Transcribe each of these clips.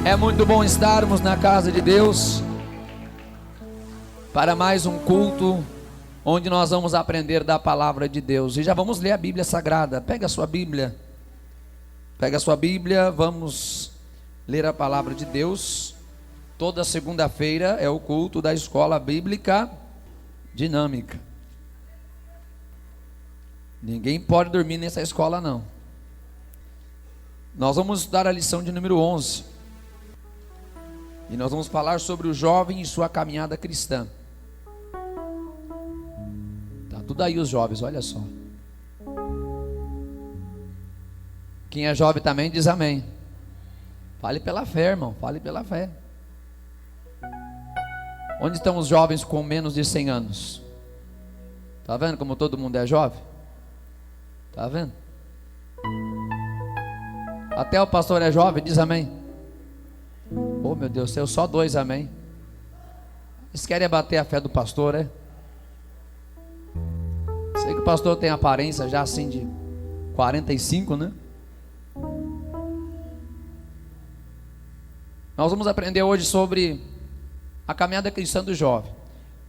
É muito bom estarmos na casa de Deus para mais um culto onde nós vamos aprender da palavra de Deus. E já vamos ler a Bíblia Sagrada. Pega a sua Bíblia. Vamos ler a palavra de Deus. Toda segunda-feira é o culto da Escola Bíblica Dinâmica. Ninguém pode dormir nessa escola não. Nós vamos estudar a lição de número 11. E nós vamos falar sobre o jovem e sua caminhada cristã. Tá tudo aí os jovens, olha só. Quem é jovem também diz amém. Fale pela fé, irmão, fale pela fé. Onde estão os jovens com menos de 100 anos? Tá vendo como todo mundo é jovem? Tá vendo? Até o pastor é jovem, diz amém. Oh meu Deus, eu só 2 amém. Vocês querem abater a fé do pastor, é? Sei que o pastor tem aparência já assim de 45, né? Nós vamos aprender hoje sobre a caminhada cristã do jovem.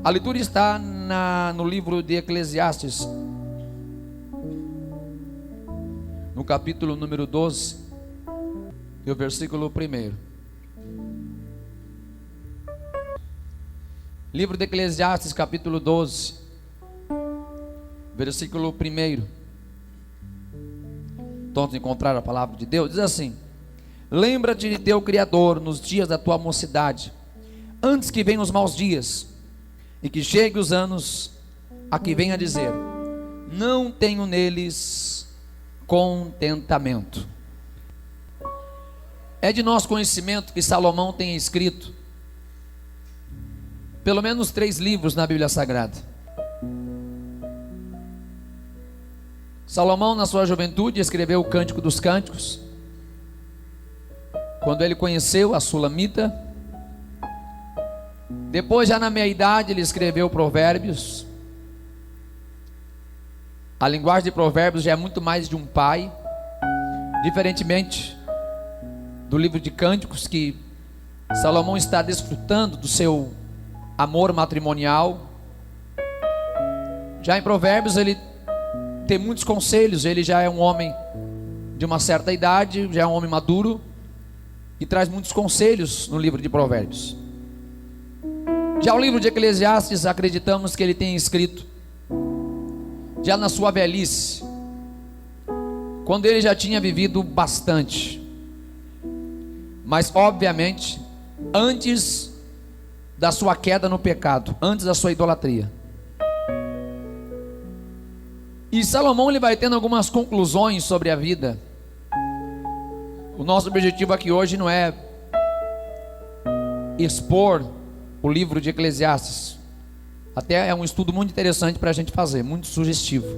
A leitura está no livro de Eclesiastes, no capítulo número 12, e o versículo 1. Livro de Eclesiastes, capítulo 12, versículo 1. Todos encontraram a palavra de Deus? Diz assim: lembra-te de teu Criador nos dias da tua mocidade, antes que venham os maus dias, e que chegue os anos a que venha dizer: não tenho neles contentamento. É de nosso conhecimento que Salomão tem escrito pelo menos 3 livros na Bíblia Sagrada. Salomão, na sua juventude, escreveu o Cântico dos Cânticos. Quando ele conheceu a Sulamita, depois, já na meia-idade, ele escreveu Provérbios. A linguagem de Provérbios já é muito mais de um pai, diferentemente do livro de Cânticos, que Salomão está desfrutando do seu amor matrimonial. Já em Provérbios ele tem muitos conselhos. Ele já é um homem de uma certa idade, já é um homem maduro, e traz muitos conselhos no livro de Provérbios. Já o livro de Eclesiastes, acreditamos que ele tem escrito já na sua velhice, quando ele já tinha vivido bastante, mas obviamente antes da sua queda no pecado, antes da sua idolatria. E Salomão ele vai tendo algumas conclusões sobre a vida. O nosso objetivo aqui hoje não é expor o livro de Eclesiastes. Até é um estudo muito interessante para a gente fazer, muito sugestivo.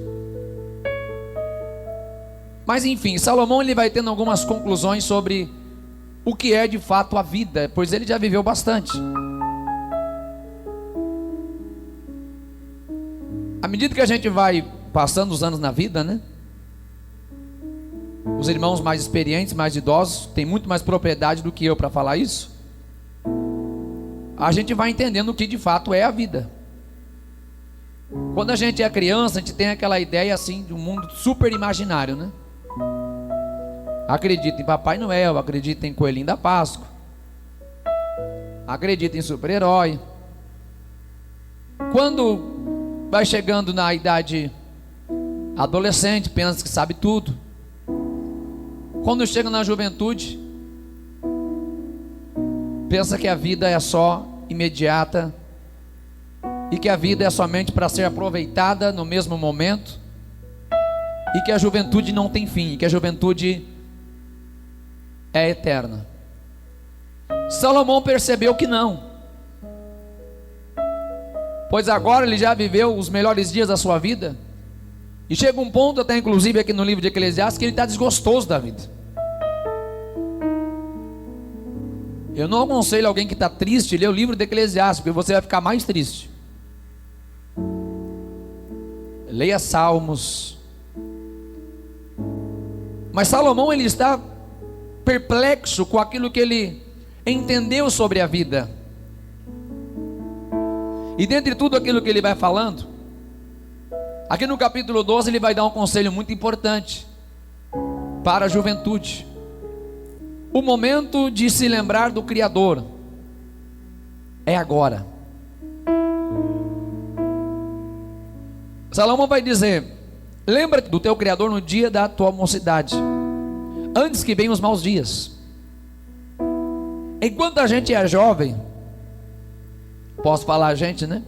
Mas enfim, Salomão ele vai tendo algumas conclusões sobre o que é de fato a vida, pois ele já viveu bastante. À medida que a gente vai passando os anos na vida, né? Os irmãos mais experientes, mais idosos, têm muito mais propriedade do que eu para falar isso. A gente vai entendendo o que de fato é a vida. Quando a gente é criança, a gente tem aquela ideia assim de um mundo super imaginário, né? Acredita em Papai Noel, acredita em Coelhinho da Páscoa, acredita em super-herói. Quando vai chegando na idade adolescente, pensa que sabe tudo. Quando chega na juventude, pensa que a vida é só imediata e que a vida é somente para ser aproveitada no mesmo momento, e que a juventude não tem fim, e que a juventude é eterna. Salomão percebeu que não, pois agora ele já viveu os melhores dias da sua vida, e chega um ponto, até inclusive aqui no livro de Eclesiastes, que ele está desgostoso da vida. Eu não aconselho alguém que está triste ler o livro de Eclesiastes, porque você vai ficar mais triste. Leia Salmos. Mas Salomão ele está perplexo com aquilo que ele entendeu sobre a vida. E dentre tudo aquilo que ele vai falando, aqui no capítulo 12 ele vai dar um conselho muito importante para a juventude. O momento de se lembrar do Criador é agora. Salomão vai dizer: lembra-te do teu Criador no dia da tua mocidade, antes que venham os maus dias. Enquanto a gente é jovem, posso falar a gente, né?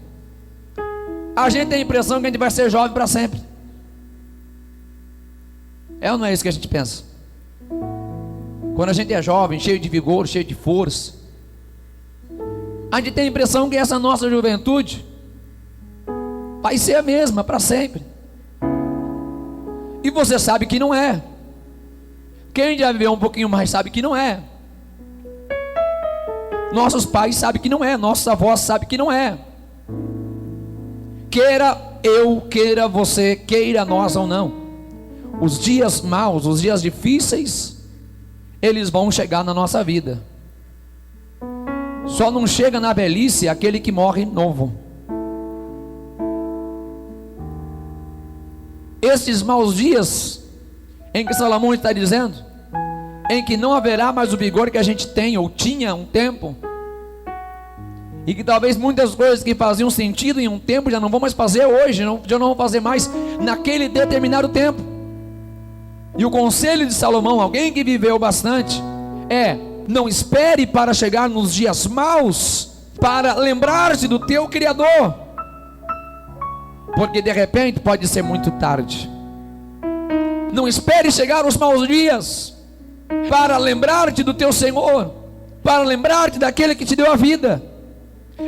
A gente tem a impressão que a gente vai ser jovem para sempre. É ou não é isso que a gente pensa? Quando a gente é jovem, cheio de vigor, cheio de força, a gente tem a impressão que essa nossa juventude vai ser a mesma para sempre. E você sabe que não é. Quem já viveu um pouquinho mais sabe que não é. Nossos pais sabem que não é. Nossos avós sabem que não é. Queira eu, queira você, queira nós ou não, os dias maus, os dias difíceis, eles vão chegar na nossa vida. Só não chega na velhice aquele que morre novo. Esses maus dias em que Salomão está dizendo, em que não haverá mais o vigor que a gente tem ou tinha um tempo, e que talvez muitas coisas que faziam sentido em um tempo já não vão mais fazer hoje, já não vão fazer mais naquele determinado tempo. E o conselho de Salomão, alguém que viveu bastante, é: não espere para chegar nos dias maus para lembrar-se do teu Criador, porque de repente pode ser muito tarde. Não espere chegar os maus dias para lembrar-te do teu Senhor, para lembrar-te daquele que te deu a vida.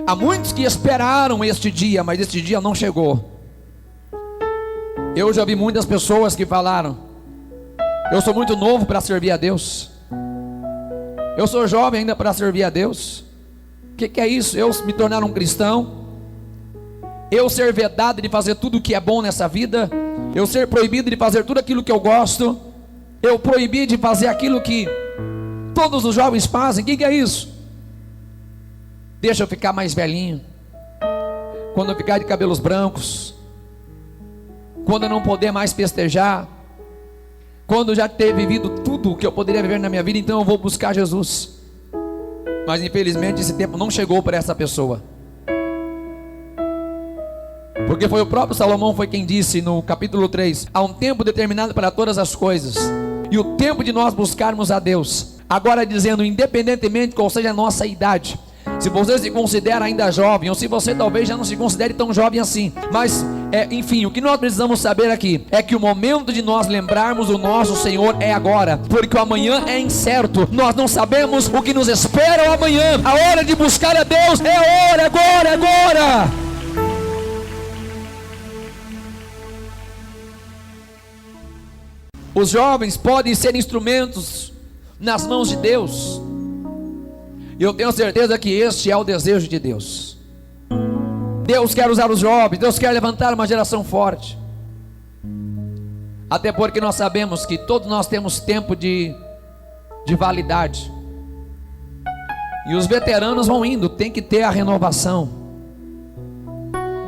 Há muitos que esperaram este dia, mas este dia não chegou. Eu já vi muitas pessoas que falaram: eu sou muito novo para servir a Deus, eu sou jovem ainda para servir a Deus. O que é isso? Eu me tornar um cristão, eu ser vedado de fazer tudo o que é bom nessa vida, eu ser proibido de fazer tudo aquilo que eu gosto, eu proibir de fazer aquilo que todos os jovens fazem. O que é isso? Deixa eu ficar mais velhinho, quando eu ficar de cabelos brancos, quando eu não poder mais festejar, quando eu já ter vivido tudo o que eu poderia viver na minha vida, então eu vou buscar Jesus. Mas infelizmente esse tempo não chegou para essa pessoa, porque foi o próprio Salomão foi quem disse no capítulo 3: há um tempo determinado para todas as coisas, e o tempo de nós buscarmos a Deus. Agora dizendo, independentemente qual seja a nossa idade, se você se considera ainda jovem, ou se você talvez já não se considere tão jovem assim, mas enfim, o que nós precisamos saber aqui é que o momento de nós lembrarmos o nosso Senhor é agora, porque o amanhã é incerto. Nós não sabemos o que nos espera o amanhã. A hora de buscar a Deus é a hora, agora, agora. Os jovens podem ser instrumentos nas mãos de Deus, e eu tenho certeza que este é o desejo de Deus. Deus quer usar os jovens, Deus quer levantar uma geração forte. Até porque nós sabemos que todos nós temos tempo de validade, e os veteranos vão indo, tem que ter a renovação.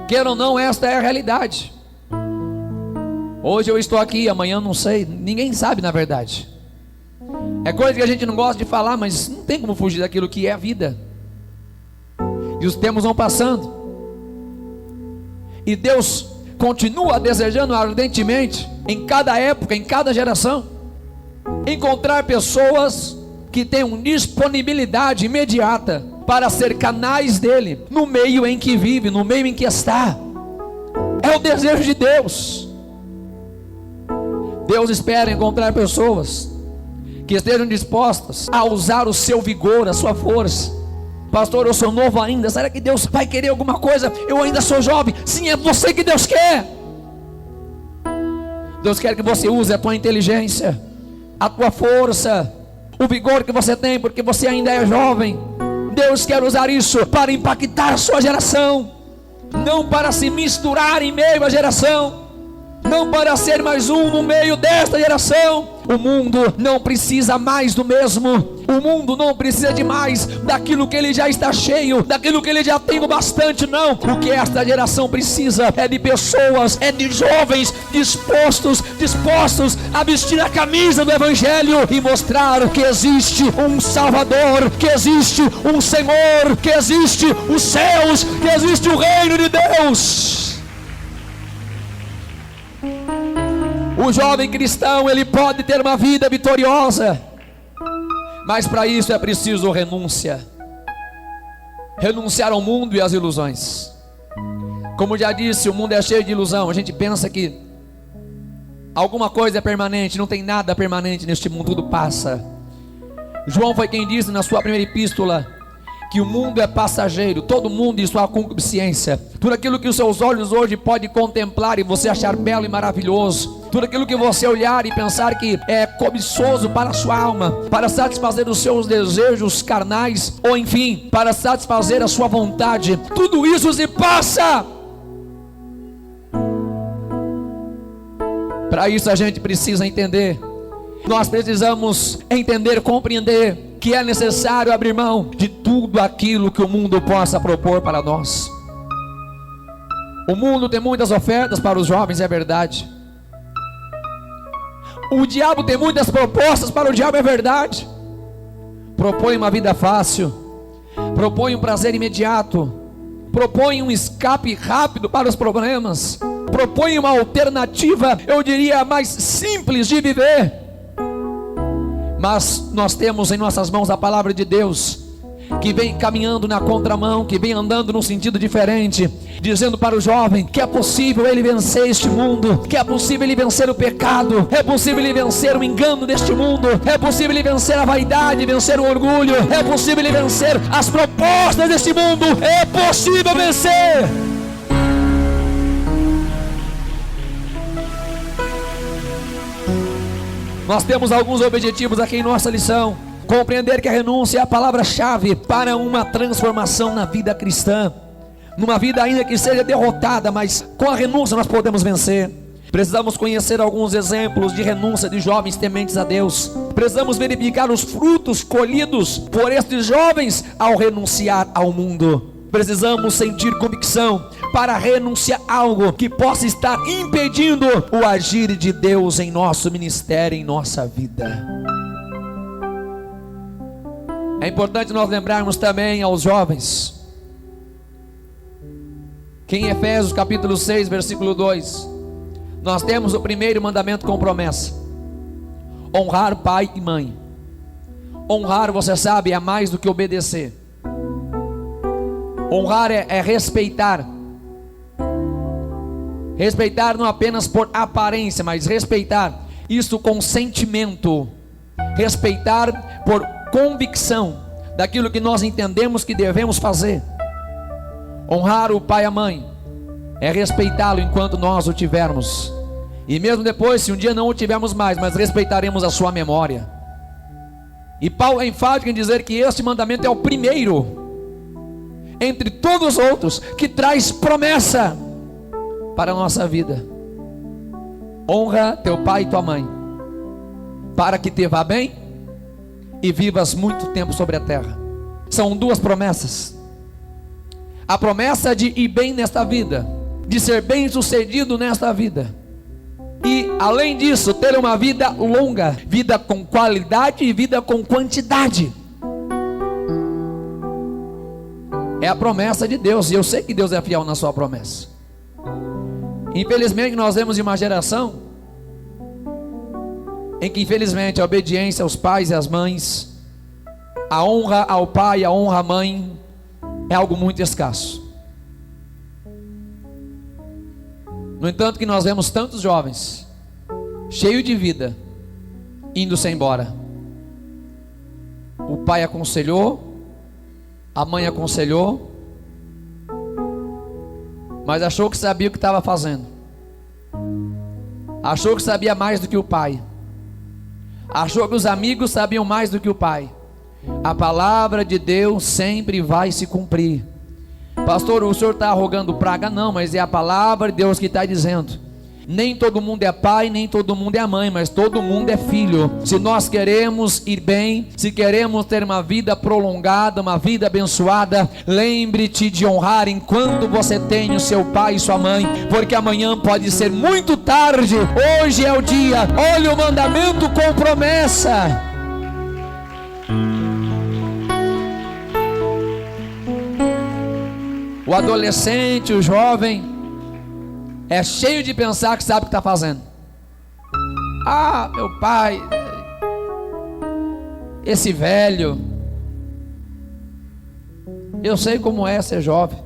Queira ou não, esta é a realidade. Hoje eu estou aqui, amanhã não sei, ninguém sabe na verdade. É coisa que a gente não gosta de falar, mas não tem como fugir daquilo que é a vida. E os tempos vão passando, e Deus continua desejando ardentemente, em cada época, em cada geração, encontrar pessoas que tenham disponibilidade imediata para ser canais dele, no meio em que vive, no meio em que está. É o desejo de Deus. Deus espera encontrar pessoas que estejam dispostas a usar o seu vigor, a sua força. Pastor, eu sou novo ainda, será que Deus vai querer alguma coisa? Eu ainda sou jovem. Sim, é você que Deus quer. Deus quer que você use a tua inteligência, a tua força, o vigor que você tem, porque você ainda é jovem. Deus quer usar isso para impactar a sua geração, não para se misturar em meio à geração, não para ser mais um no meio desta geração. O mundo não precisa mais do mesmo. O mundo não precisa de mais daquilo que ele já está cheio, daquilo que ele já tem o bastante, não. O que esta geração precisa é de pessoas, é de jovens dispostos a vestir a camisa do Evangelho e mostrar que existe um Salvador, que existe um Senhor, que existe os céus, que existe o reino de Deus. O jovem cristão, ele pode ter uma vida vitoriosa, mas para isso é preciso renúncia. Renunciar ao mundo e às ilusões. Como já disse, o mundo é cheio de ilusão. A gente pensa que alguma coisa é permanente. Não tem nada permanente neste mundo, tudo passa. João foi quem disse na sua primeira epístola que o mundo é passageiro, todo mundo e sua concupiscência, tudo aquilo que os seus olhos hoje podem contemplar e você achar belo e maravilhoso, tudo aquilo que você olhar e pensar que é cobiçoso para a sua alma, para satisfazer os seus desejos carnais, ou enfim, para satisfazer a sua vontade, tudo isso se passa. Para isso a gente precisa entender, nós precisamos entender, compreender que é necessário abrir mão de tudo aquilo que o mundo possa propor para nós. O mundo tem muitas ofertas para os jovens, é verdade. O diabo tem muitas propostas para o diabo, é verdade. Propõe uma vida fácil, propõe um prazer imediato, propõe um escape rápido para os problemas, propõe uma alternativa, eu diria, mais simples de viver. Mas nós temos em nossas mãos a palavra de Deus, que vem caminhando na contramão, que vem andando num sentido diferente, dizendo para o jovem que é possível ele vencer este mundo, que é possível ele vencer o pecado, é possível ele vencer o engano deste mundo, é possível ele vencer a vaidade, vencer o orgulho, é possível ele vencer as propostas deste mundo, é possível vencer. Nós temos alguns objetivos aqui em nossa lição. Compreender que a renúncia é a palavra-chave para uma transformação na vida cristã, numa vida ainda que seja derrotada, mas com a renúncia nós podemos vencer. Precisamos conhecer alguns exemplos de renúncia de jovens tementes a Deus. Precisamos verificar os frutos colhidos por estes jovens ao renunciar ao mundo. Precisamos sentir convicção para renunciar a algo que possa estar impedindo o agir de Deus em nosso ministério, em nossa vida. É importante nós lembrarmos também aos jovens que em Efésios capítulo 6, versículo 2, nós temos o primeiro mandamento com promessa: honrar pai e mãe. Honrar, você sabe, é mais do que obedecer. Honrar é respeitar. Respeitar não apenas por aparência, mas respeitar isso com sentimento. Respeitar por convicção daquilo que nós entendemos que devemos fazer. Honrar o pai e a mãe é respeitá-lo enquanto nós o tivermos, e mesmo depois, se um dia não o tivermos mais, mas respeitaremos a sua memória. E Paulo é enfático em dizer que este mandamento é o primeiro entre todos os outros, que traz promessa para a nossa vida. Honra teu pai e tua mãe, para que te vá bem e vivas muito tempo sobre a terra. São duas promessas: a promessa de ir bem nesta vida, de ser bem sucedido nesta vida, e além disso ter uma vida longa, vida com qualidade e vida com quantidade. É a promessa de Deus, e eu sei que Deus é fiel na sua promessa. Infelizmente nós vemos uma geração em que infelizmente a obediência aos pais e às mães, a honra ao pai, a honra à mãe, é algo muito escasso. No entanto que nós vemos tantos jovens cheios de vida indo-se embora. O pai aconselhou, a mãe aconselhou, mas achou que sabia o que estava fazendo. Achou que sabia mais do que o pai. Achou que os amigos sabiam mais do que o pai. A palavra de Deus sempre vai se cumprir. Pastor, o senhor está arrogando praga? Não, mas é a palavra de Deus que está dizendo Nem todo mundo é pai, nem todo mundo é mãe, mas todo mundo é filho. Se nós queremos ir bem, se queremos ter uma vida prolongada, uma vida abençoada, lembre-te de honrar enquanto você tem o seu pai e sua mãe, porque amanhã pode ser muito tarde. Hoje é o dia. Olha o mandamento com promessa. O adolescente, o jovem, é cheio de pensar que sabe o que está fazendo. Ah, meu pai, esse velho, eu sei como é ser jovem.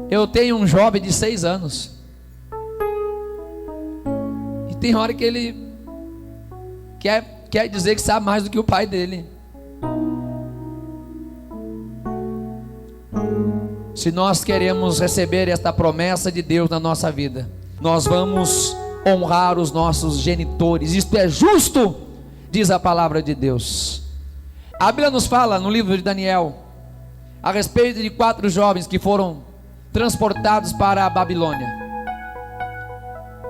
Eu tenho um jovem de 6 anos. E tem hora que ele quer dizer que sabe mais do que o pai dele. Se nós queremos receber esta promessa de Deus na nossa vida, nós vamos honrar os nossos genitores. Isto é justo, diz a palavra de Deus. A Bíblia nos fala no livro de Daniel a respeito de 4 jovens que foram transportados para a Babilônia.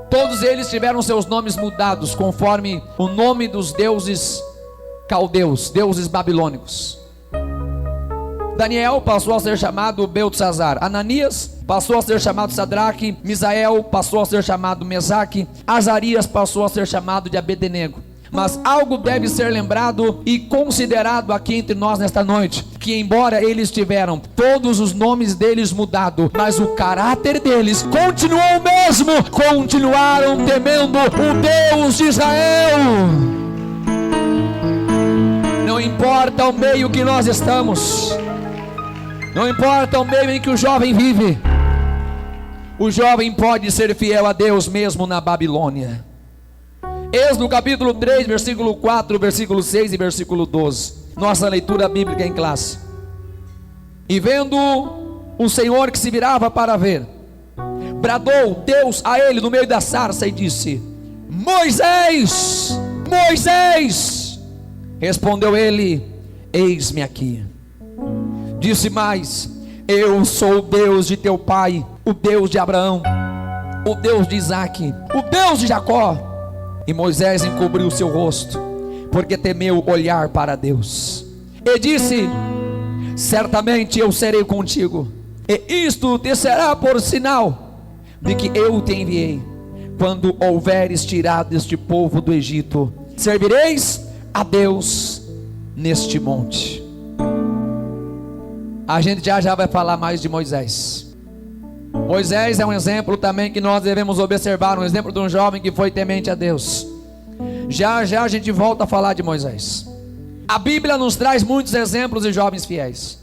Todos eles tiveram seus nomes mudados conforme o nome dos deuses caldeus, deuses babilônicos. Daniel passou a ser chamado Beltesazar. Ananias passou a ser chamado Sadraque. Misael passou a ser chamado Mesaque. Azarias passou a ser chamado de Abednego. Mas algo deve ser lembrado e considerado aqui entre nós nesta noite, que embora eles tiveram todos os nomes deles mudados, mas o caráter deles continuou o mesmo. Continuaram temendo o Deus de Israel. Não importa o meio que nós estamos, não importa o meio em que o jovem vive, o jovem pode ser fiel a Deus mesmo na Babilônia. Êxodo capítulo 3, versículo 4, versículo 6 e versículo 12. Nossa leitura bíblica em classe. E vendo o Senhor que se virava para ver, bradou Deus a ele no meio da sarça e disse: Moisés, Moisés. Respondeu ele: eis-me aqui. Disse mais: eu sou o Deus de teu pai, o Deus de Abraão, o Deus de Isaque, o Deus de Jacó. E Moisés encobriu o seu rosto, porque temeu olhar para Deus. E disse: certamente eu serei contigo, e isto te será por sinal de que eu te enviei. Quando houveres tirado este povo do Egito, servireis a Deus neste monte. A gente já vai falar mais de Moisés. Moisés é um exemplo também que nós devemos observar, um exemplo de um jovem que foi temente a Deus. Já a gente volta a falar de Moisés. A Bíblia nos traz muitos exemplos de jovens fiéis.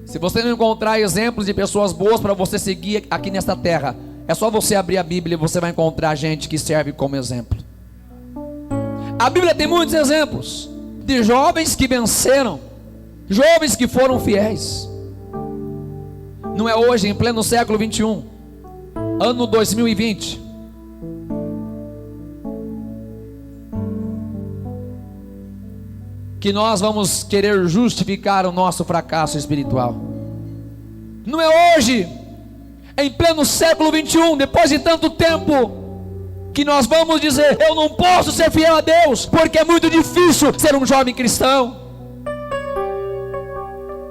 Se você não encontrar exemplos de pessoas boas para você seguir aqui nesta terra, é só você abrir a Bíblia e você vai encontrar gente que serve como exemplo. A Bíblia tem muitos exemplos de jovens que venceram, jovens que foram fiéis. Não é hoje, em pleno século 21, ano 2020, que nós vamos querer justificar o nosso fracasso espiritual. Não é hoje, em pleno século 21, depois de tanto tempo, que nós vamos dizer: eu não posso ser fiel a Deus, porque é muito difícil ser um jovem cristão.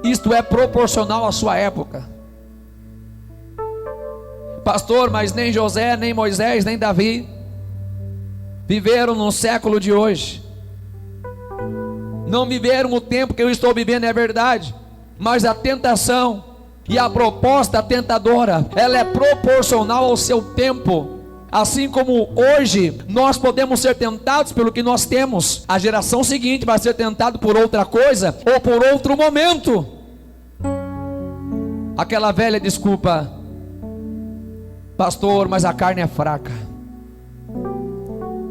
Isto é proporcional à sua época. Pastor, mas nem José, nem Moisés, nem Davi viveram no século de hoje. Não viveram o tempo que eu estou vivendo, é verdade. Mas a tentação e a proposta tentadora, ela é proporcional ao seu tempo. Assim como hoje nós podemos ser tentados pelo que nós temos, a geração seguinte vai ser tentada por outra coisa ou por outro momento. Aquela velha desculpa: pastor, mas a carne é fraca.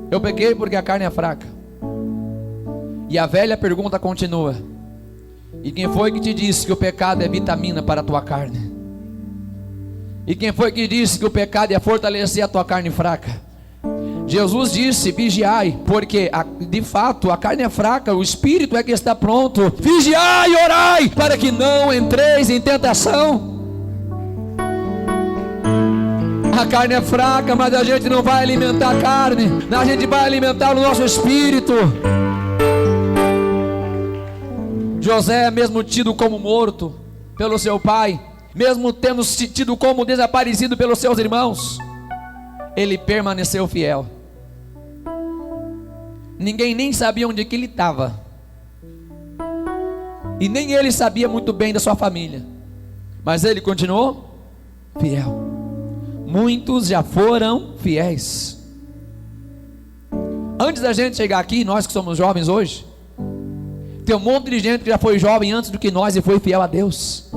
Eu pequei porque a carne é fraca. E a velha pergunta continua: e quem foi que te disse que o pecado é vitamina para a tua carne? E quem foi que disse que o pecado ia fortalecer a tua carne fraca? Jesus disse: vigiai, porque de fato a carne é fraca, o espírito é que está pronto. Vigiai e orai, para que não entreis em tentação. A carne é fraca, mas a gente não vai alimentar a carne, a gente vai alimentar o nosso espírito. José, mesmo tido como morto pelo seu pai, mesmo tendo se tido como desaparecido pelos seus irmãos, ele permaneceu fiel. Ninguém nem sabia onde que ele estava, e nem ele sabia muito bem da sua família, mas ele continuou fiel. Muitos já foram fiéis. Antes da gente chegar aqui, nós que somos jovens hoje, tem um monte de gente que já foi jovem antes do que nós e foi fiel a Deus.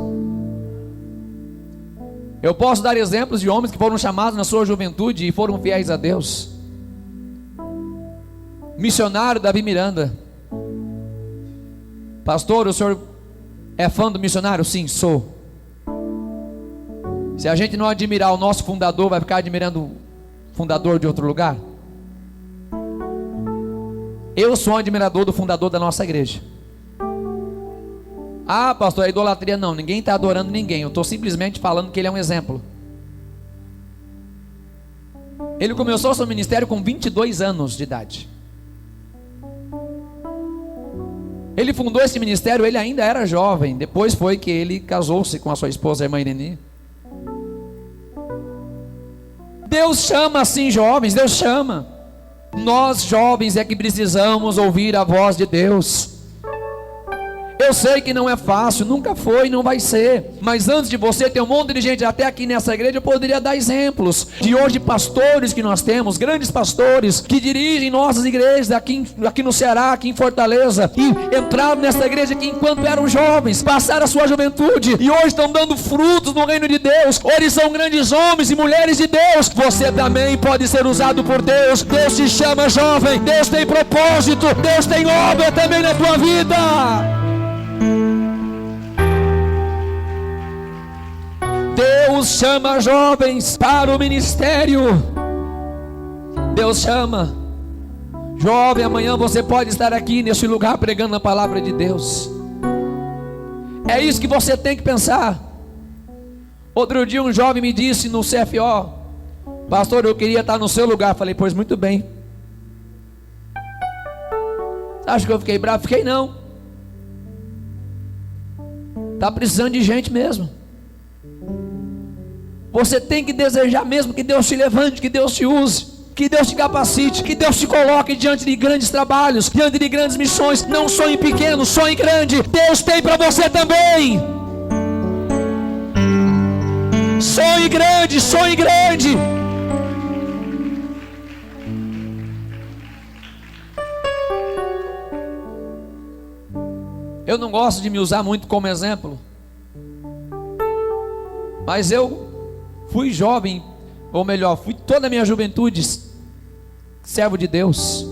Eu posso dar exemplos de homens que foram chamados na sua juventude e foram fiéis a Deus. Missionário Davi Miranda. Pastor, o senhor é fã do missionário? Sim, sou. Se a gente não admirar o nosso fundador, vai ficar admirando o fundador de outro lugar? Eu sou um admirador do fundador da nossa igreja. Ah, pastor, é idolatria? Não, ninguém está adorando ninguém. Eu estou simplesmente falando que ele é um exemplo. Ele começou seu ministério com 22 anos de idade. Ele fundou esse ministério, ele ainda era jovem. Depois foi que ele casou-se com a sua esposa, a irmã Irene. Deus chama assim jovens, Deus chama. Nós jovens é que precisamos ouvir a voz de Deus. Eu sei que não é fácil, nunca foi e não vai ser. Mas antes de você ter um monte de gente até aqui nessa igreja, eu poderia dar exemplos de hoje pastores que nós temos, grandes pastores que dirigem nossas igrejas aqui no Ceará, aqui em Fortaleza, e entraram nessa igreja aqui enquanto eram jovens, passaram a sua juventude e hoje estão dando frutos no reino de Deus. Hoje são grandes homens e mulheres de Deus. Você também pode ser usado por Deus. Deus te chama jovem, Deus tem propósito, Deus tem obra também na tua vida. Deus chama jovens para o ministério. Deus chama jovem. Amanhã você pode estar aqui nesse lugar pregando a palavra de Deus. É isso que você tem que pensar. Outro dia um jovem me disse no CFO: pastor, eu queria estar no seu lugar. Falei, pois muito bem. Acha que eu fiquei bravo? Fiquei não. Está precisando de gente mesmo. Você tem que desejar mesmo que Deus te levante, que Deus te use, que Deus te capacite, que Deus te coloque diante de grandes trabalhos, diante de grandes missões. Não sonhe pequeno, sonhe grande. Deus tem para você também. Sonhe grande, sonhe grande. Eu não gosto de me usar muito como exemplo, mas eu fui jovem, ou melhor, fui toda a minha juventude servo de Deus.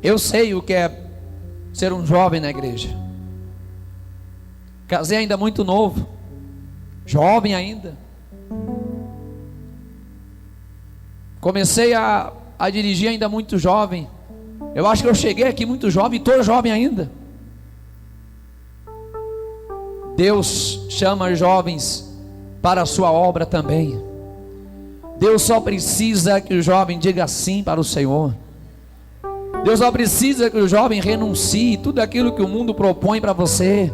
Eu sei o que é ser um jovem na igreja. Casei ainda muito novo, jovem ainda. Comecei a dirigir ainda muito jovem. Eu acho que eu cheguei aqui muito jovem e estou jovem ainda. Deus chama jovens para a sua obra também. Deus só precisa que o jovem diga sim para o Senhor. Deus só precisa que o jovem renuncie tudo aquilo que o mundo propõe para você.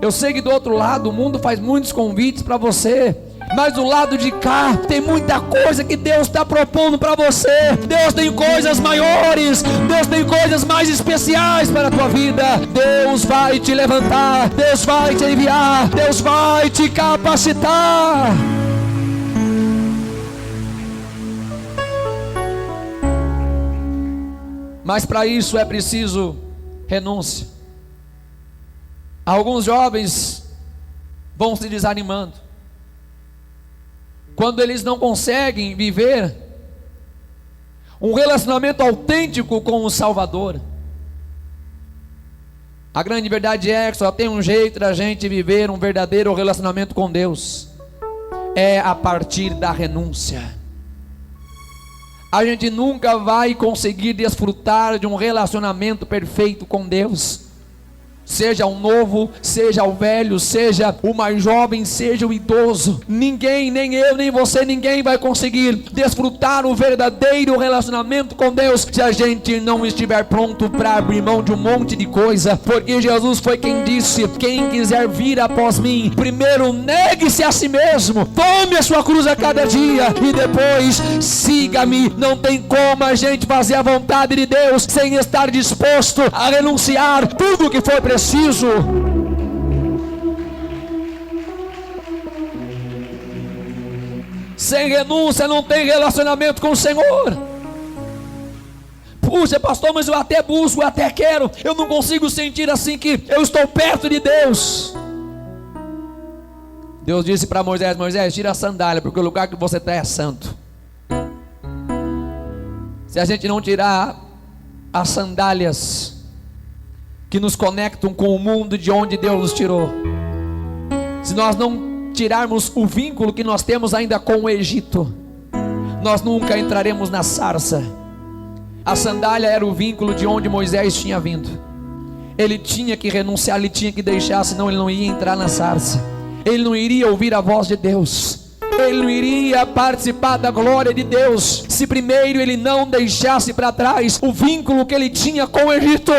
Eu sei que do outro lado o mundo faz muitos convites para você, mas do lado de cá tem muita coisa que Deus está propondo para você. Deus tem coisas maiores, Deus tem coisas mais especiais para a tua vida. Deus vai te levantar, Deus vai te enviar, Deus vai te capacitar. Mas para isso é preciso renúncia. Alguns jovens vão se desanimando quando eles não conseguem viver um relacionamento autêntico com o Salvador. A grande verdade é que só tem um jeito da gente viver um verdadeiro relacionamento com Deus: é a partir da renúncia. A gente nunca vai conseguir desfrutar de um relacionamento perfeito com Deus Seja o novo, seja o velho, seja o mais jovem, seja o idoso, ninguém, nem eu, nem você, ninguém vai conseguir desfrutar o verdadeiro relacionamento com Deus se a gente não estiver pronto para abrir mão de um monte de coisa, porque Jesus foi quem disse: quem quiser vir após mim, primeiro negue-se a si mesmo, tome a sua cruz a cada dia e depois siga-me. Não tem como a gente fazer a vontade de Deus sem estar disposto a renunciar tudo o que for preciso. Sem renúncia não tem relacionamento com o Senhor. Puxa, pastor, mas eu até busco, eu até quero, eu não consigo sentir assim que eu estou perto de Deus. Deus disse para Moisés: Moisés, tira a sandália, porque o lugar que você está é santo. Se a gente não tirar as sandálias que nos conectam com o mundo de onde Deus nos tirou, se nós não tirarmos o vínculo que nós temos ainda com o Egito, nós nunca entraremos na sarça. A sandália era o vínculo de onde Moisés tinha vindo. Ele tinha que renunciar, ele tinha que deixar, senão ele não ia entrar na sarça, ele não iria ouvir a voz de Deus, ele não iria participar da glória de Deus, se primeiro ele não deixasse para trás o vínculo que ele tinha com o Egito.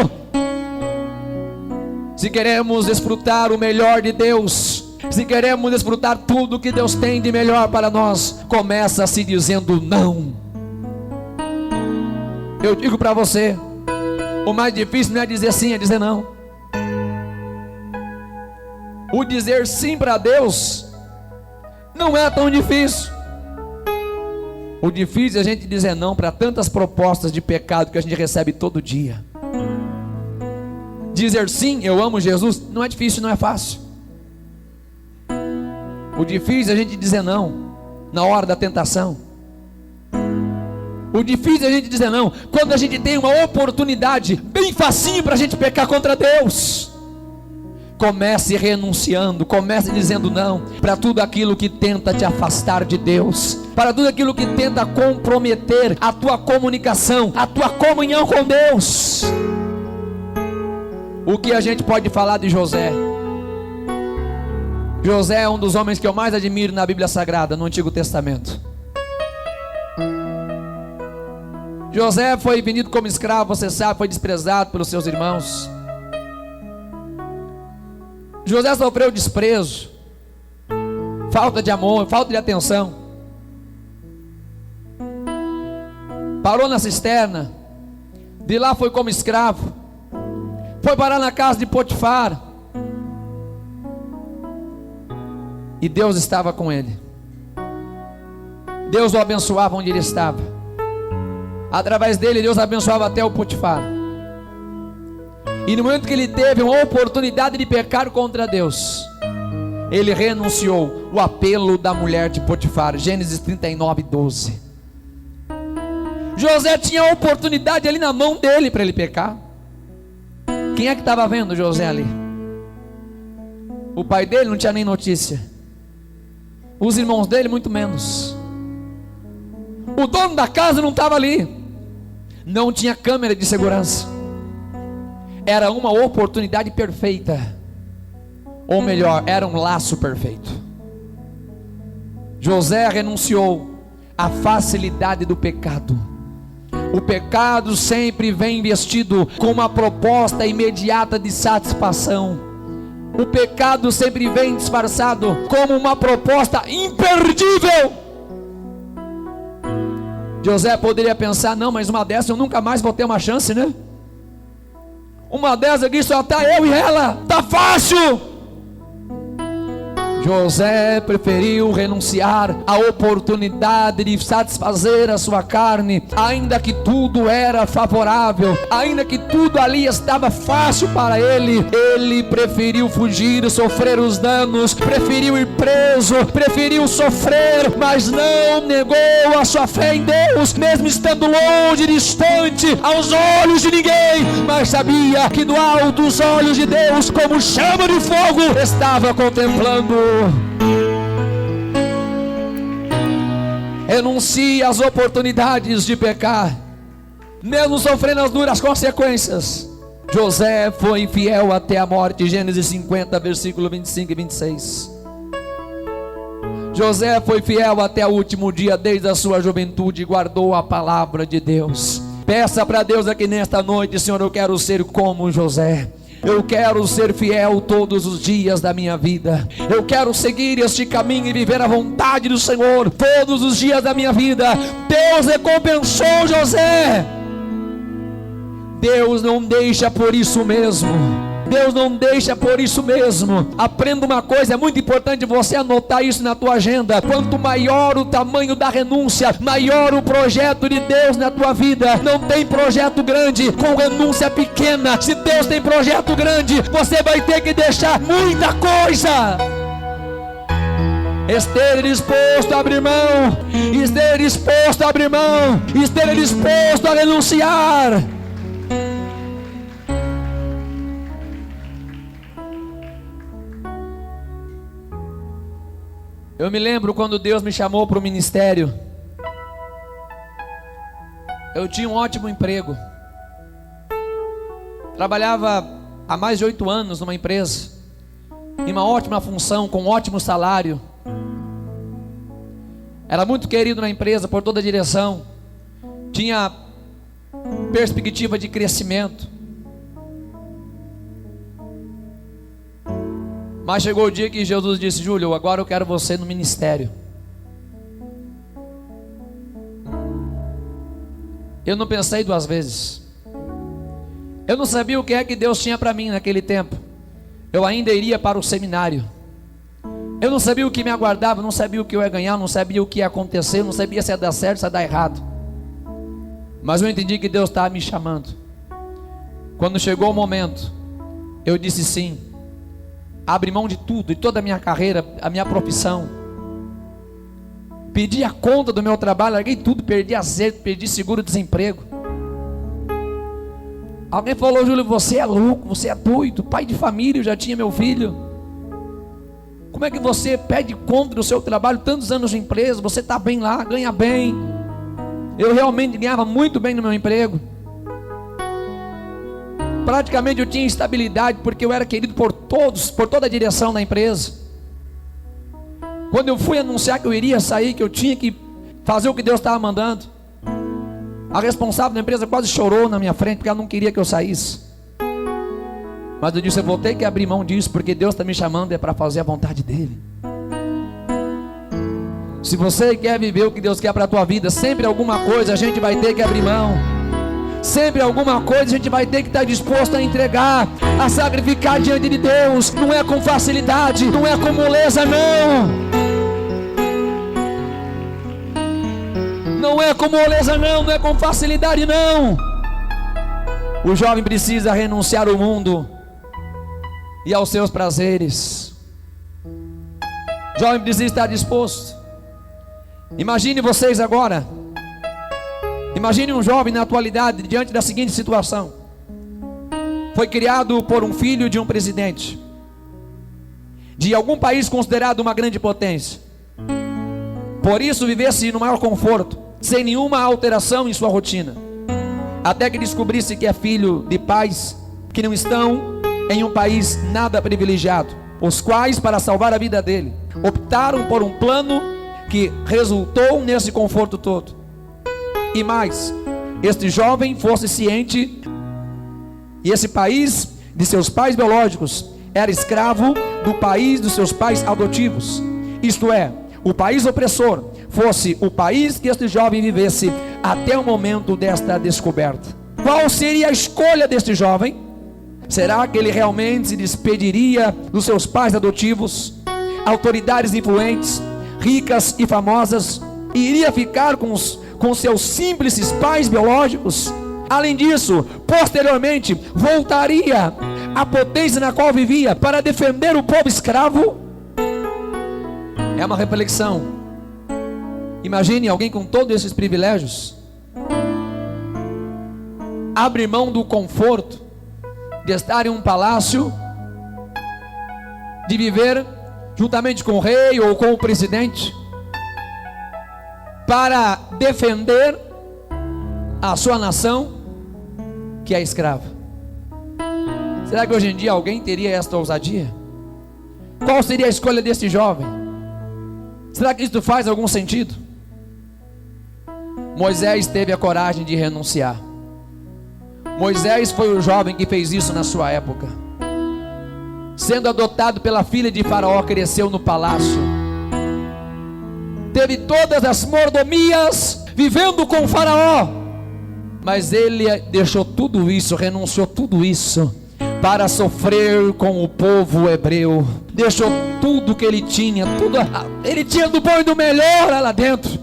Se queremos desfrutar o melhor de Deus, se queremos desfrutar tudo que Deus tem de melhor para nós, começa se dizendo não. Eu digo para você, o mais difícil não é dizer sim, é dizer não. O dizer sim para Deus não é tão difícil. O difícil é a gente dizer não para tantas propostas de pecado que a gente recebe todo dia. Dizer sim, eu amo Jesus, não é difícil, não é fácil. O difícil é a gente dizer não na hora da tentação. O difícil é a gente dizer não quando a gente tem uma oportunidade bem facinho para a gente pecar contra Deus. Comece renunciando, comece dizendo não para tudo aquilo que tenta te afastar de Deus, para tudo aquilo que tenta comprometer a tua comunicação, a tua comunhão com Deus. O que a gente pode falar de José? José é um dos homens que eu mais admiro na Bíblia Sagrada, no Antigo Testamento. José foi vendido como escravo, você sabe, foi desprezado pelos seus irmãos. José sofreu desprezo, falta de amor, falta de atenção. Parou na cisterna, de lá foi como escravo, foi parar na casa de Potifar, e Deus estava com ele. Deus o abençoava onde ele estava. Através dele Deus abençoava até o Potifar. E no momento que ele teve uma oportunidade de pecar contra Deus, ele renunciou o apelo da mulher de Potifar. Gênesis 39:12. José tinha a oportunidade ali na mão dele para ele pecar. Quem é que estava vendo José ali? O pai dele não tinha nem notícia, os irmãos dele muito menos. O dono da casa não estava ali, não tinha câmera de segurança. Era uma oportunidade perfeita, ou melhor, era um laço perfeito. José renunciou à facilidade do pecado. O pecado sempre vem vestido com uma proposta imediata de satisfação. O pecado sempre vem disfarçado como uma proposta imperdível. José poderia pensar: não, mas uma dessa eu nunca mais vou ter uma chance, né? Uma dessa aqui só está eu e ela, tá fácil. José preferiu renunciar à oportunidade de satisfazer a sua carne, ainda que tudo era favorável, ainda que tudo ali estava fácil para ele. Ele preferiu fugir, sofrer os danos, preferiu ir preso, preferiu sofrer, mas não negou a sua fé em Deus, mesmo estando longe, distante aos olhos de ninguém, mas sabia que do alto dos olhos de Deus, como chama de fogo, estava contemplando. Renuncie às oportunidades de pecar, mesmo sofrendo as duras consequências. José foi fiel até a morte. Gênesis 50, versículo 25 e 26. José foi fiel até o último dia, desde a sua juventude, guardou a palavra de Deus. Peça para Deus aqui nesta noite: Senhor, eu quero ser como José. Eu quero ser fiel todos os dias da minha vida. Eu quero seguir este caminho e viver a vontade do Senhor todos os dias da minha vida. Deus recompensou José. Deus não deixa por isso mesmo. Deus não deixa por isso mesmo. Aprenda uma coisa, é muito importante você anotar isso na tua agenda. Quanto maior o tamanho da renúncia, maior o projeto de Deus na tua vida. Não tem projeto grande com renúncia pequena. Se Deus tem projeto grande, você vai ter que deixar muita coisa. Esteja disposto a abrir mão. Esteja disposto a abrir mão. Esteja disposto a renunciar. Eu me lembro quando Deus me chamou para o ministério. Eu tinha um ótimo emprego. Trabalhava há mais de 8 anos numa empresa, em uma ótima função, com um ótimo salário. Era muito querido na empresa por toda a direção. Tinha perspectiva de crescimento. Mas chegou o dia que Jesus disse: Júlio, agora eu quero você no ministério. Eu não pensei 2 vezes. Eu não sabia o que é que Deus tinha para mim naquele tempo. Eu ainda iria para o seminário. Eu não sabia o que me aguardava, não sabia o que eu ia ganhar, não sabia o que ia acontecer, não sabia se ia dar certo, se ia dar errado. Mas eu entendi que Deus estava me chamando. Quando chegou o momento, eu disse sim. Abri mão de tudo, de toda a minha carreira, a minha profissão. Pedi a conta do meu trabalho, larguei tudo, perdi acerto, perdi seguro-desemprego. Alguém falou: Júlio, você é louco, você é doido, pai de família, eu já tinha meu filho. Como é que você pede conta do seu trabalho, tantos anos de empresa, você está bem lá, ganha bem. Eu realmente ganhava muito bem no meu emprego. Praticamente eu tinha estabilidade, porque eu era querido por todos, por toda a direção da empresa. Quando eu fui anunciar que eu iria sair, que eu tinha que fazer o que Deus estava mandando, a responsável da empresa quase chorou na minha frente, porque ela não queria que eu saísse. Mas eu disse: eu vou ter que abrir mão disso, porque Deus está me chamando é para fazer a vontade dEle. Se você quer viver o que Deus quer para a tua vida, sempre alguma coisa a gente vai ter que abrir mão. Sempre alguma coisa a gente vai ter que estar disposto a entregar, a sacrificar diante de Deus. Não é com facilidade, não é com moleza, não. Não é com moleza, não. Não é com facilidade, não. O jovem precisa renunciar ao mundo e aos seus prazeres. O jovem precisa estar disposto. Imagine vocês agora. Imagine um jovem na atualidade diante da seguinte situação: foi criado por um filho de um presidente de algum país considerado uma grande potência. Por isso vivesse no maior conforto, sem nenhuma alteração em sua rotina, até que descobrisse que é filho de pais que não estão em um país nada privilegiado, os quais, para salvar a vida dele, optaram por um plano que resultou nesse conforto todo. E mais, este jovem fosse ciente, e esse país de seus pais biológicos era escravo do país dos seus pais adotivos. Isto é, o país opressor fosse o país que este jovem vivesse até o momento desta descoberta. Qual seria a escolha deste jovem? Será que ele realmente se despediria dos seus pais adotivos, autoridades influentes, ricas e famosas, e iria ficar com seus simples pais biológicos? Além disso, posteriormente, voltaria à potência na qual vivia para defender o povo escravo? É uma reflexão. Imagine alguém com todos esses privilégios abre mão do conforto de estar em um palácio, de viver juntamente com o rei ou com o presidente, para defender a sua nação que é escrava. Será que hoje em dia alguém teria esta ousadia? Qual seria a escolha desse jovem? Será que isso faz algum sentido? Moisés teve a coragem de renunciar. Moisés foi o jovem que fez isso na sua época. Sendo adotado pela filha de Faraó, cresceu no palácio. Teve todas as mordomias, vivendo com Faraó. Mas ele deixou tudo isso, renunciou tudo isso, para sofrer com o povo hebreu. Deixou tudo que ele tinha, ele tinha do bom e do melhor lá dentro.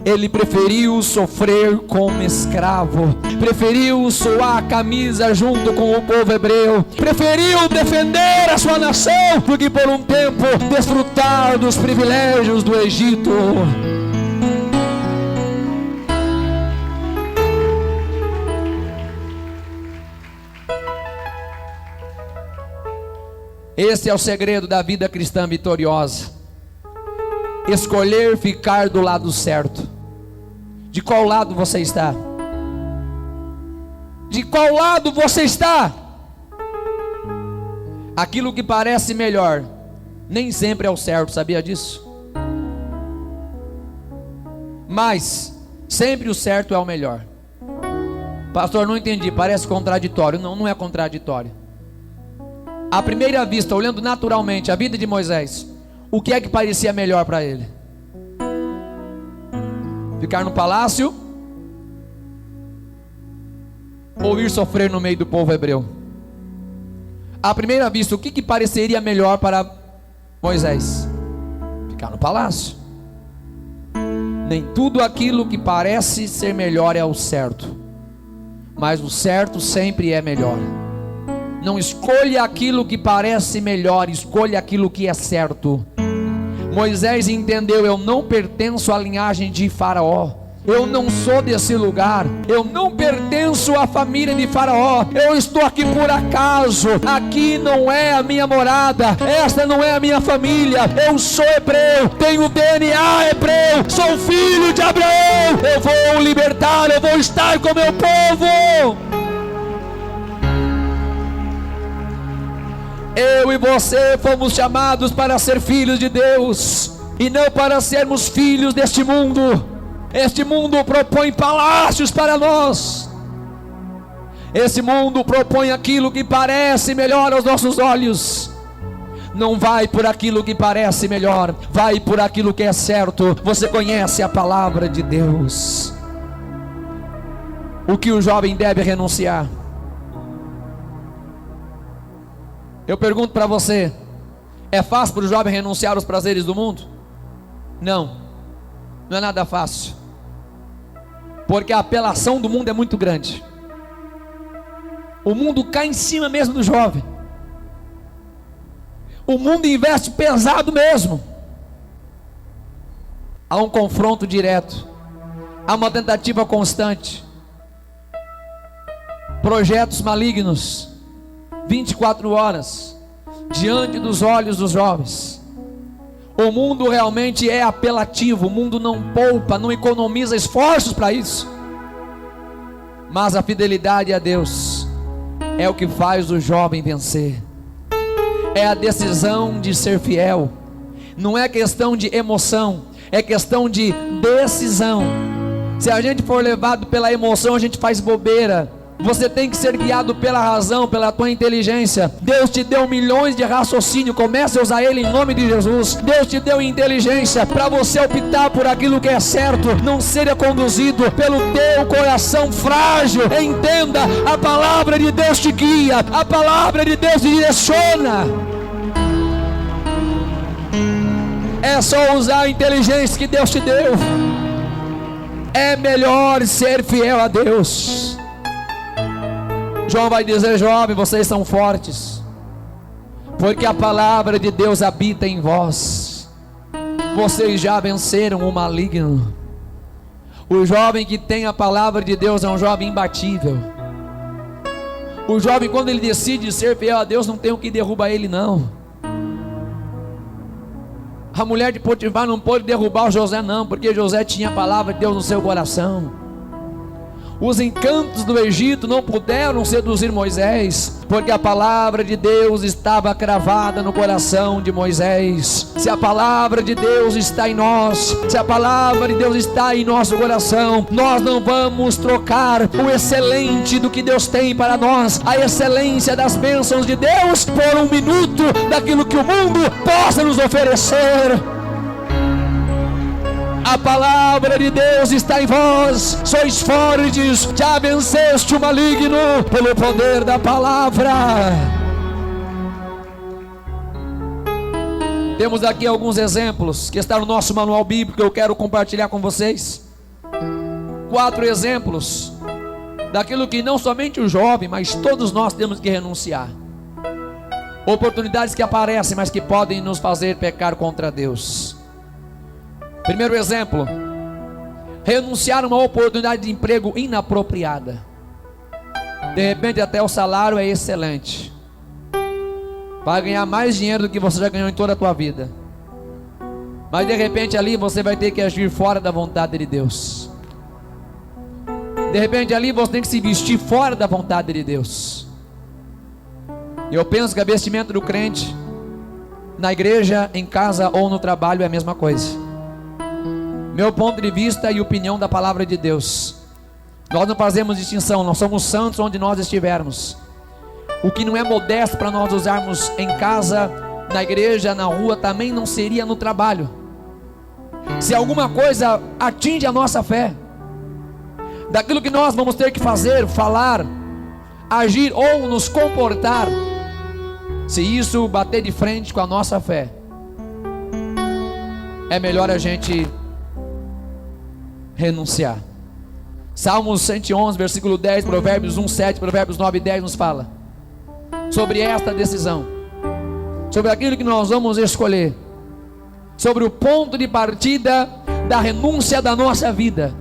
Ele preferiu sofrer como escravo, preferiu suar a camisa junto com o povo hebreu, preferiu defender a sua nação, do que por um tempo desfrutar dos privilégios do Egito. Esse é o segredo da vida cristã vitoriosa: escolher ficar do lado certo. De qual lado você está? De qual lado você está? Aquilo que parece melhor nem sempre é o certo, sabia disso? Mas sempre o certo é o melhor. Pastor, não entendi, parece contraditório. Não, não é contraditório. À primeira vista, olhando naturalmente a vida de Moisés, o que é que parecia melhor para ele? Ficar no palácio ou ir sofrer no meio do povo hebreu? À primeira vista, o que pareceria melhor para Moisés? Ficar no palácio. Nem tudo aquilo que parece ser melhor é o certo, mas o certo sempre é melhor. Não escolha aquilo que parece melhor, escolha aquilo que é certo. Moisés entendeu: eu não pertenço à linhagem de Faraó, eu não sou desse lugar, eu não pertenço à família de Faraó, eu estou aqui por acaso, aqui não é a minha morada, esta não é a minha família, eu sou hebreu, tenho DNA hebreu, sou filho de Abraão, eu vou libertar, eu vou estar com meu povo. Eu e você fomos chamados para ser filhos de Deus, e não para sermos filhos deste mundo. Este mundo propõe palácios para nós. Esse mundo propõe aquilo que parece melhor aos nossos olhos. Não vai por aquilo que parece melhor, vai por aquilo que é certo. Você conhece a palavra de Deus. O que o jovem deve renunciar? Eu pergunto para você: é fácil para o jovem renunciar aos prazeres do mundo? Não, não é nada fácil, porque a apelação do mundo é muito grande. O mundo cai em cima mesmo do jovem. O mundo investe pesado mesmo. Há um confronto direto, há uma tentativa constante, projetos malignos 24 horas diante dos olhos dos jovens. O mundo realmente é apelativo, o mundo não poupa, não economiza esforços para isso. Mas a fidelidade a Deus é o que faz o jovem vencer. É a decisão de ser fiel. Não é questão de emoção, é questão de decisão. Se a gente for levado pela emoção, a gente faz bobeira. Você tem que ser guiado pela razão, pela tua inteligência. Deus te deu milhões de raciocínio, comece a usar ele em nome de Jesus. Deus te deu inteligência para você optar por aquilo que é certo, não seja conduzido pelo teu coração frágil. Entenda, a palavra de Deus te guia, a palavra de Deus te direciona. É só usar a inteligência que Deus te deu. É melhor ser fiel a Deus. João vai dizer: jovem, vocês são fortes, porque a palavra de Deus habita em vós. Vocês já venceram o maligno. O jovem que tem a palavra de Deus é um jovem imbatível. O jovem, quando ele decide ser fiel a Deus, não tem o que derrubar ele, não. A mulher de Potifar não pôde derrubar o José, não, porque José tinha a palavra de Deus no seu coração. Os encantos do Egito não puderam seduzir Moisés, porque a palavra de Deus estava cravada no coração de Moisés. Se a palavra de Deus está em nós, se a palavra de Deus está em nosso coração, nós não vamos trocar o excelente do que Deus tem para nós, a excelência das bênçãos de Deus, por um minuto daquilo que o mundo possa nos oferecer. A palavra de Deus está em vós, sois fortes, já venceste o maligno pelo poder da palavra. Temos aqui alguns exemplos que estão no nosso manual bíblico, que eu quero compartilhar com vocês. 4 exemplos daquilo que não somente o jovem, mas todos nós temos que renunciar. Oportunidades que aparecem, mas que podem nos fazer pecar contra Deus. Primeiro exemplo: renunciar a uma oportunidade de emprego inapropriada. De repente até o salário é excelente, vai ganhar mais dinheiro do que você já ganhou em toda a tua vida, mas de repente ali você vai ter que agir fora da vontade de Deus. De repente ali você tem que se vestir fora da vontade de Deus. E eu penso que a vestimenta do crente na igreja, em casa ou no trabalho é a mesma coisa. Meu ponto de vista e opinião da palavra de Deus, nós não fazemos distinção, nós somos santos onde nós estivermos. O que não é modesto para nós usarmos em casa, na igreja, na rua, também não seria no trabalho. Se alguma coisa atinge a nossa fé, daquilo que nós vamos ter que fazer, falar, agir ou nos comportar, se isso bater de frente com a nossa fé, é melhor a gente renunciar. Salmos 111, versículo 10, Provérbios 1, 7, Provérbios 9 e 10 nos fala sobre esta decisão, sobre aquilo que nós vamos escolher, sobre o ponto de partida da renúncia da nossa vida.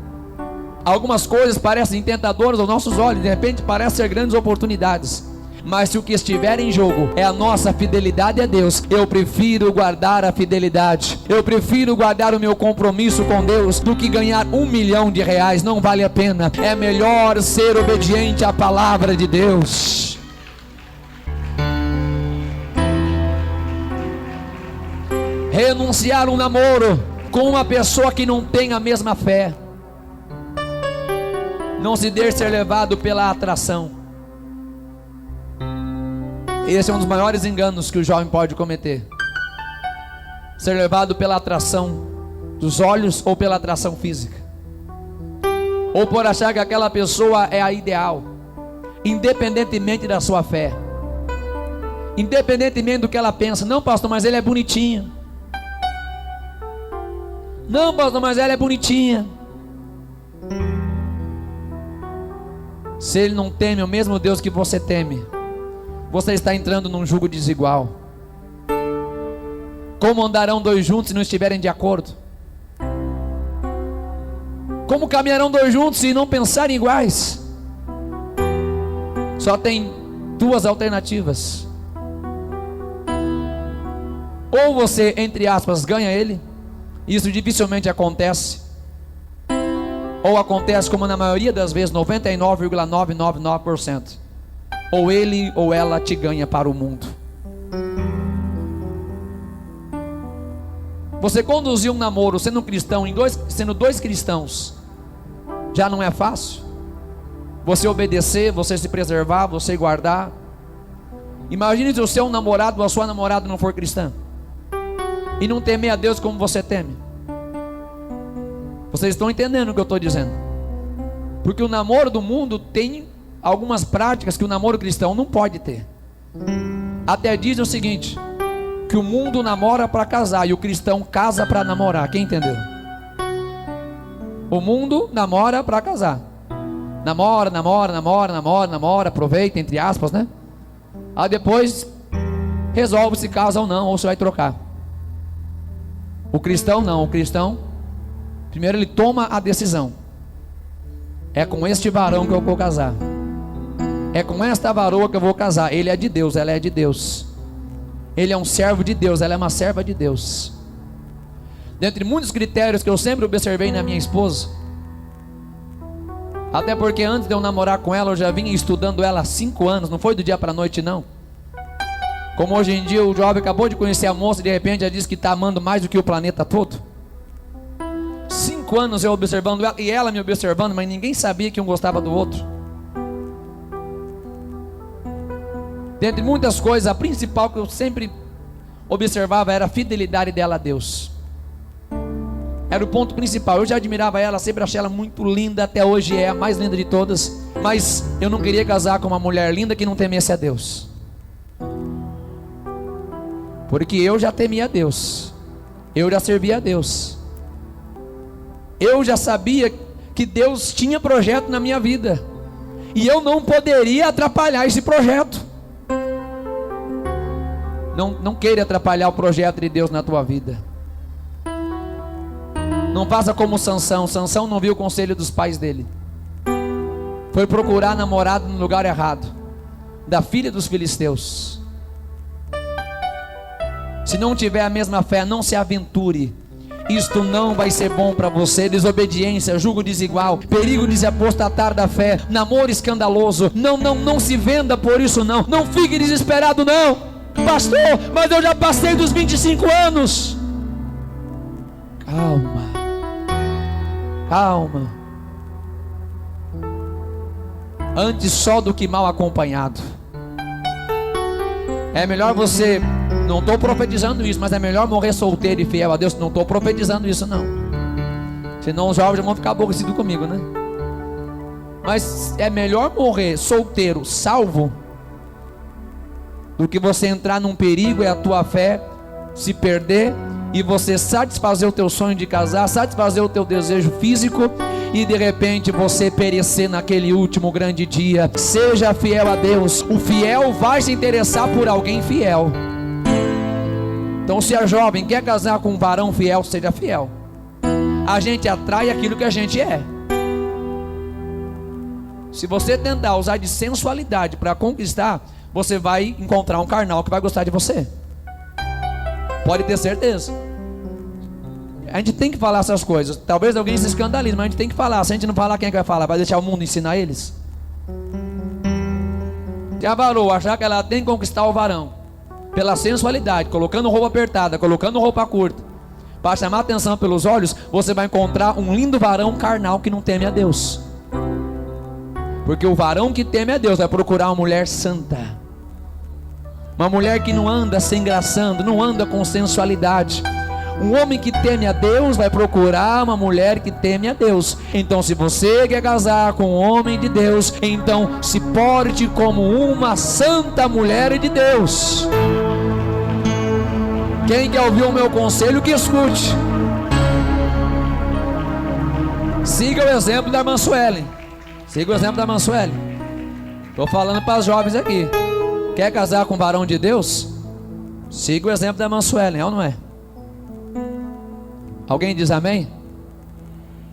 Algumas coisas parecem tentadoras aos nossos olhos, de repente parecem ser grandes oportunidades, mas se o que estiver em jogo é a nossa fidelidade a Deus, eu prefiro guardar a fidelidade, eu prefiro guardar o meu compromisso com Deus, do que ganhar R$1 milhão. Não vale a pena. É melhor ser obediente à palavra de Deus. Renunciar um namoro com uma pessoa que não tem a mesma fé. Não se deixe ser levado pela atração. Esse é um dos maiores enganos que o jovem pode cometer: ser levado pela atração dos olhos ou pela atração física, ou por achar que aquela pessoa é a ideal, independentemente da sua fé, independentemente do que ela pensa. Não, pastor, mas ele é bonitinho. Não, pastor, mas ela é bonitinha. Se ele não teme o mesmo Deus que você teme, você está entrando num jugo desigual. Como andarão dois juntos se não estiverem de acordo? Como caminharão dois juntos se não pensarem iguais? Só tem 2 alternativas: ou você, entre aspas, ganha ele, isso dificilmente acontece, ou acontece como na maioria das vezes, 99,999%, ou ele ou ela te ganha para o mundo. Você conduzir um namoro sendo um cristão, sendo 2 cristãos, já não é fácil. Você obedecer, você se preservar, você guardar. Imagine se o seu namorado ou a sua namorada não for cristã, e não temer a Deus como você teme. Vocês estão entendendo o que eu estou dizendo? Porque o namoro do mundo tem algumas práticas que o namoro cristão não pode ter. Até dizem o seguinte: que o mundo namora para casar e o cristão casa para namorar. Quem entendeu? O mundo namora para casar. Namora, aproveita, entre aspas, né? Aí depois resolve se casa ou não, ou se vai trocar. O cristão não. O cristão, primeiro ele toma a decisão: é com este varão que eu vou casar, é com esta varoa que eu vou casar. Ele é de Deus, ela é de Deus. Ele é um servo de Deus, ela é uma serva de Deus. Dentre muitos critérios que eu sempre observei na minha esposa, Até porque antes de eu namorar com ela, eu já vinha estudando ela há 5 anos. Não foi do dia para a noite, não. Como hoje em dia o jovem acabou de conhecer a moça e de repente já diz que está amando mais do que o planeta todo. 5 anos eu observando ela e ela me observando, mas ninguém sabia que um gostava do outro. Dentre muitas coisas, a principal que eu sempre observava era a fidelidade dela a Deus. Era o ponto principal. Eu já admirava ela, sempre achei ela muito linda, até hoje é a mais linda de todas. Mas eu não queria casar com uma mulher linda que não temesse a Deus. Porque eu já temia a Deus, eu já servia a Deus, eu já sabia que Deus tinha projeto na minha vida, e eu não poderia atrapalhar esse projeto. Não queira atrapalhar o projeto de Deus na tua vida. Não faça como Sansão. Sansão não viu o conselho dos pais dele, foi procurar namorado no lugar errado, da filha dos filisteus. Se não tiver a mesma fé, não se aventure. Isto não vai ser bom para você. Desobediência, julgo desigual, perigo de se apostatar da fé, namoro escandaloso. Não se venda por isso não. Não fique desesperado não. Pastor, mas eu já passei dos 25 anos. Calma. Antes só do que mal acompanhado. É melhor você, não estou profetizando isso, mas é melhor morrer solteiro e fiel a Deus. Não estou profetizando isso não, senão os jovens vão ficar aborrecidos comigo, né? Mas é melhor morrer solteiro, salvo, do que você entrar num perigo e a tua fé se perder, e você satisfazer o teu sonho de casar, satisfazer o teu desejo físico, e de repente você perecer naquele último grande dia. Seja fiel a Deus. O fiel vai se interessar por alguém fiel. Então, se a jovem quer casar com um varão fiel, seja fiel. A gente atrai aquilo que a gente é. Se você tentar usar de sensualidade para conquistar, você vai encontrar um carnal que vai gostar de você. Pode ter certeza. A gente tem que falar essas coisas. Talvez alguém se escandalize, mas a gente tem que falar. Se a gente não falar, quem é que vai falar? Vai deixar o mundo ensinar eles? Se a varoa achar que ela tem que conquistar o varão pela sensualidade, colocando roupa apertada, colocando roupa curta, para chamar atenção pelos olhos, você vai encontrar um lindo varão carnal que não teme a Deus. Porque o varão que teme a Deus vai procurar uma mulher santa, uma mulher que não anda se engraçando, não anda com sensualidade. Um homem que teme a Deus vai procurar uma mulher que teme a Deus. Então, se você quer casar com um homem de Deus, então se porte como uma santa mulher de Deus. Quem quer ouvir o meu conselho, que escute. Siga o exemplo da irmã Suelen. Siga o exemplo da irmã Suelen. Estou falando para os jovens aqui. Quer casar com um varão de Deus? Siga o exemplo da irmã Suelen, é ou não é? Alguém diz amém?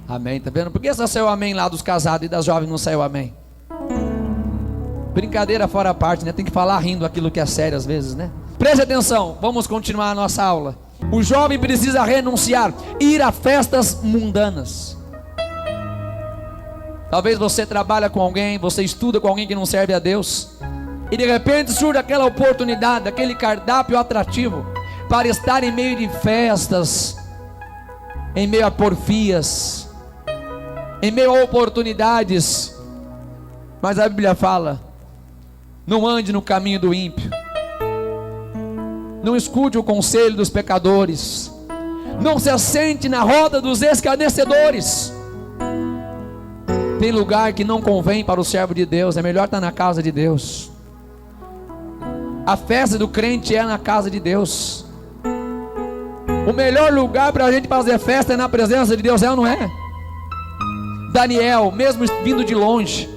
Amém, tá vendo? Por que só saiu amém lá dos casados e das jovens não saiu amém? Brincadeira fora a parte, né? Tem que falar rindo aquilo que é sério às vezes, né? Preste atenção, vamos continuar a nossa aula. O jovem precisa renunciar, ir a festas mundanas. Talvez você trabalha com alguém, você estuda com alguém que não serve a Deus, e de repente surge aquela oportunidade, aquele cardápio atrativo, para estar em meio de festas, em meio a porfias, em meio a oportunidades. Mas a Bíblia fala: não ande no caminho do ímpio, não escute o conselho dos pecadores, não se assente na roda dos escarnecedores. Tem lugar que não convém para o servo de Deus, é melhor estar na casa de Deus. A festa do crente é na casa de Deus. O melhor lugar para a gente fazer festa é na presença de Deus, é ou não é? Daniel, mesmo vindo de longe,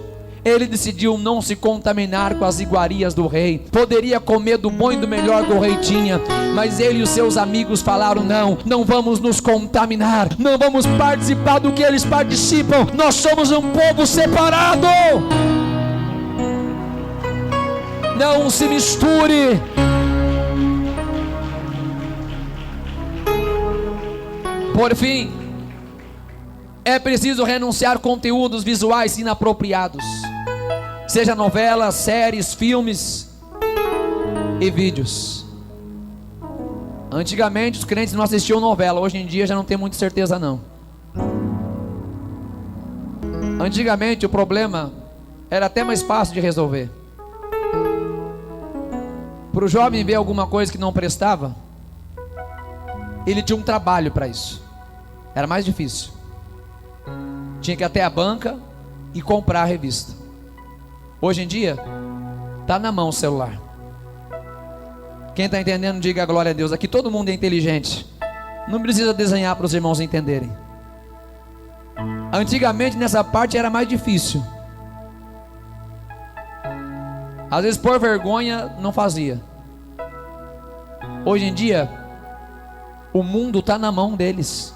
ele decidiu não se contaminar com as iguarias do rei. Poderia comer do bom e do melhor que o rei tinha, mas ele e os seus amigos falaram: não vamos nos contaminar, não vamos participar do que eles participam. Nós somos um povo separado. Não se misture. Por fim, É preciso renunciar conteúdos visuais inapropriados, seja novelas, séries, filmes e vídeos. Antigamente os crentes não assistiam novela, hoje em dia já não tem muita certeza não. Antigamente o problema era até mais fácil de resolver. Para o jovem ver alguma coisa que não prestava, ele tinha um trabalho para isso. Era mais difícil. Tinha que ir até a banca e comprar a revista. Hoje em dia, está na mão o celular. Quem está entendendo, diga a glória a Deus. Aqui todo mundo é inteligente. Não precisa desenhar para os irmãos entenderem. Antigamente nessa parte era mais difícil. Às vezes por vergonha não fazia. Hoje em dia o mundo está na mão deles.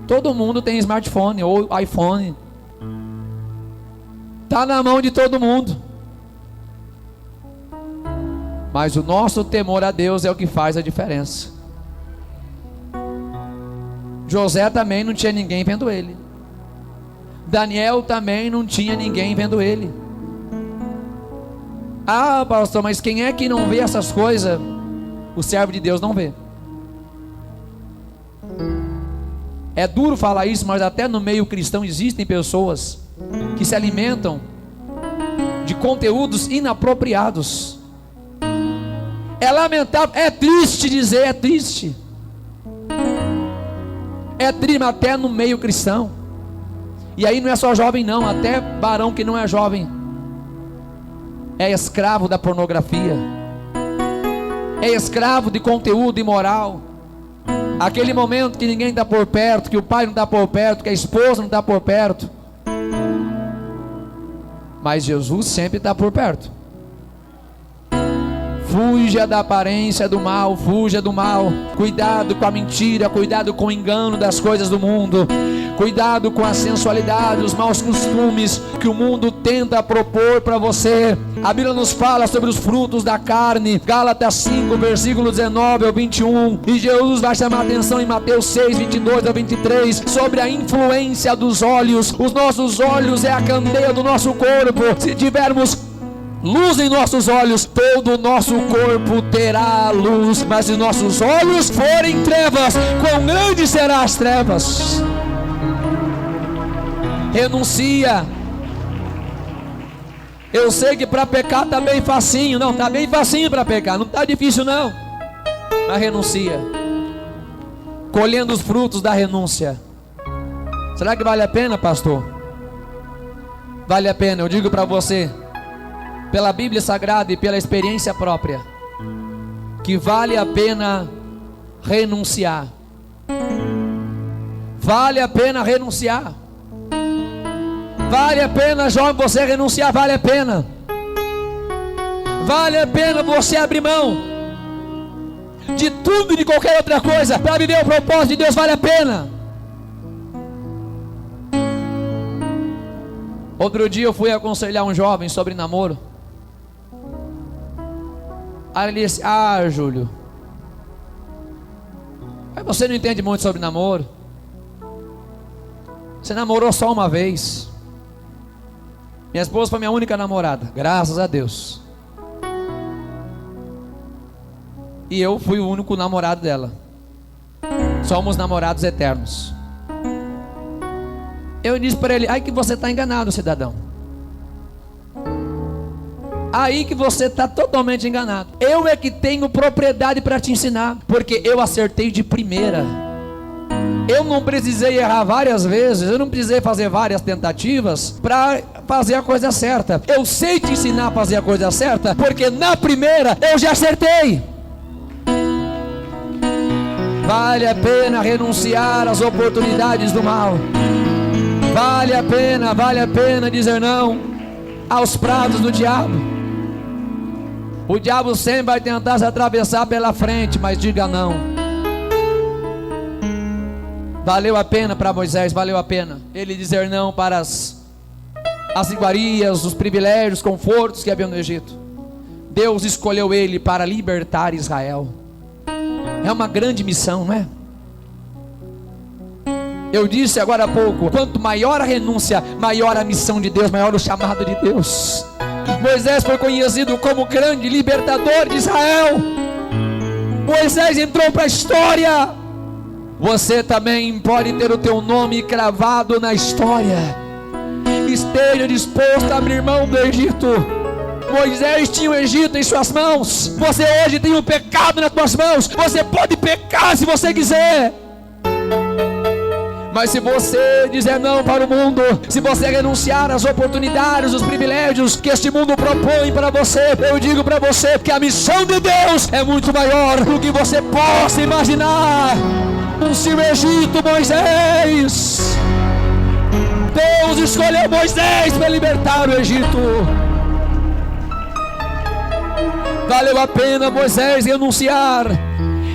Todo mundo tem smartphone ou iPhone. Está na mão de todo mundo. Mas o nosso temor a Deus é o que faz a diferença. José também não tinha ninguém vendo ele. Daniel também não tinha ninguém vendo ele. Ah, pastor, mas quem é que não vê essas coisas? O servo de Deus não vê. É duro falar isso, mas até no meio cristão existem pessoas que se alimentam de conteúdos inapropriados. É lamentável, é triste dizer, é triste. É triste até no meio cristão. E aí não é só jovem não, até varão que não é jovem é escravo da pornografia, é escravo de conteúdo imoral. Aquele momento que ninguém está por perto, que o pai não está por perto, que a esposa não está por perto, mas Jesus sempre está por perto. Fuja da aparência do mal, fuja do mal. Cuidado com a mentira, cuidado com o engano das coisas do mundo. Cuidado com a sensualidade, os maus costumes que o mundo tenta propor para você. A Bíblia nos fala sobre os frutos da carne, Gálatas 5, versículo 19 ao 21. E Jesus vai chamar a atenção em Mateus 6, 22 ao 23, sobre a influência dos olhos. Os nossos olhos é a candeia do nosso corpo. Se tivermos luz em nossos olhos, todo o nosso corpo terá luz. Mas se nossos olhos forem trevas, quão grande serão as trevas? Renuncia. Eu sei que para pecar está bem facinho. Não, está bem facinho para pecar, não está difícil não. Mas renuncia, colhendo os frutos da renúncia. Será que vale a pena, pastor? Vale a pena, eu digo para você, pela Bíblia Sagrada e pela experiência própria, que vale a pena renunciar. Vale a pena renunciar. Vale a pena, jovem, você renunciar, vale a pena. Vale a pena você abrir mão de tudo e de qualquer outra coisa para viver o propósito de Deus, vale a pena. Outro dia eu fui aconselhar um jovem sobre namoro. Aí ele disse: ah, Júlio, mas você não entende muito sobre namoro. Você namorou só uma vez. Minha esposa foi minha única namorada, graças a Deus. E eu fui o único namorado dela. Somos namorados eternos. Eu disse para ele: ai que você está enganado, cidadão. Aí que você está totalmente enganado. Eu é que tenho propriedade para te ensinar, porque eu acertei de primeira. Eu não precisei errar várias vezes, eu não precisei fazer várias tentativas para fazer a coisa certa. Eu sei te ensinar a fazer a coisa certa, porque na primeira eu já acertei. Vale a pena renunciar às oportunidades do mal. Vale a pena dizer não aos pratos do diabo. O diabo sempre vai tentar se atravessar pela frente, mas diga não. Valeu a pena para Moisés, valeu a pena ele dizer não para as iguarias, os privilégios, confortos que havia no Egito. Deus escolheu ele para libertar Israel. É uma grande missão, não é? Eu disse agora há pouco, quanto maior a renúncia, maior a missão de Deus, maior o chamado de Deus. Moisés foi conhecido como o grande libertador de Israel. Moisés entrou para a história. Você também pode ter o teu nome cravado na história. Esteja disposto a abrir mão do Egito. Moisés tinha o Egito em suas mãos. Você hoje tem o pecado nas suas mãos. Você pode pecar se você quiser. Mas se você dizer não para o mundo, se você renunciar às oportunidades, os privilégios que este mundo propõe para você, eu digo para você que a missão de Deus é muito maior do que você possa imaginar. Se o Egito, Moisés, Deus escolheu Moisés para libertar o Egito. Valeu a pena Moisés renunciar.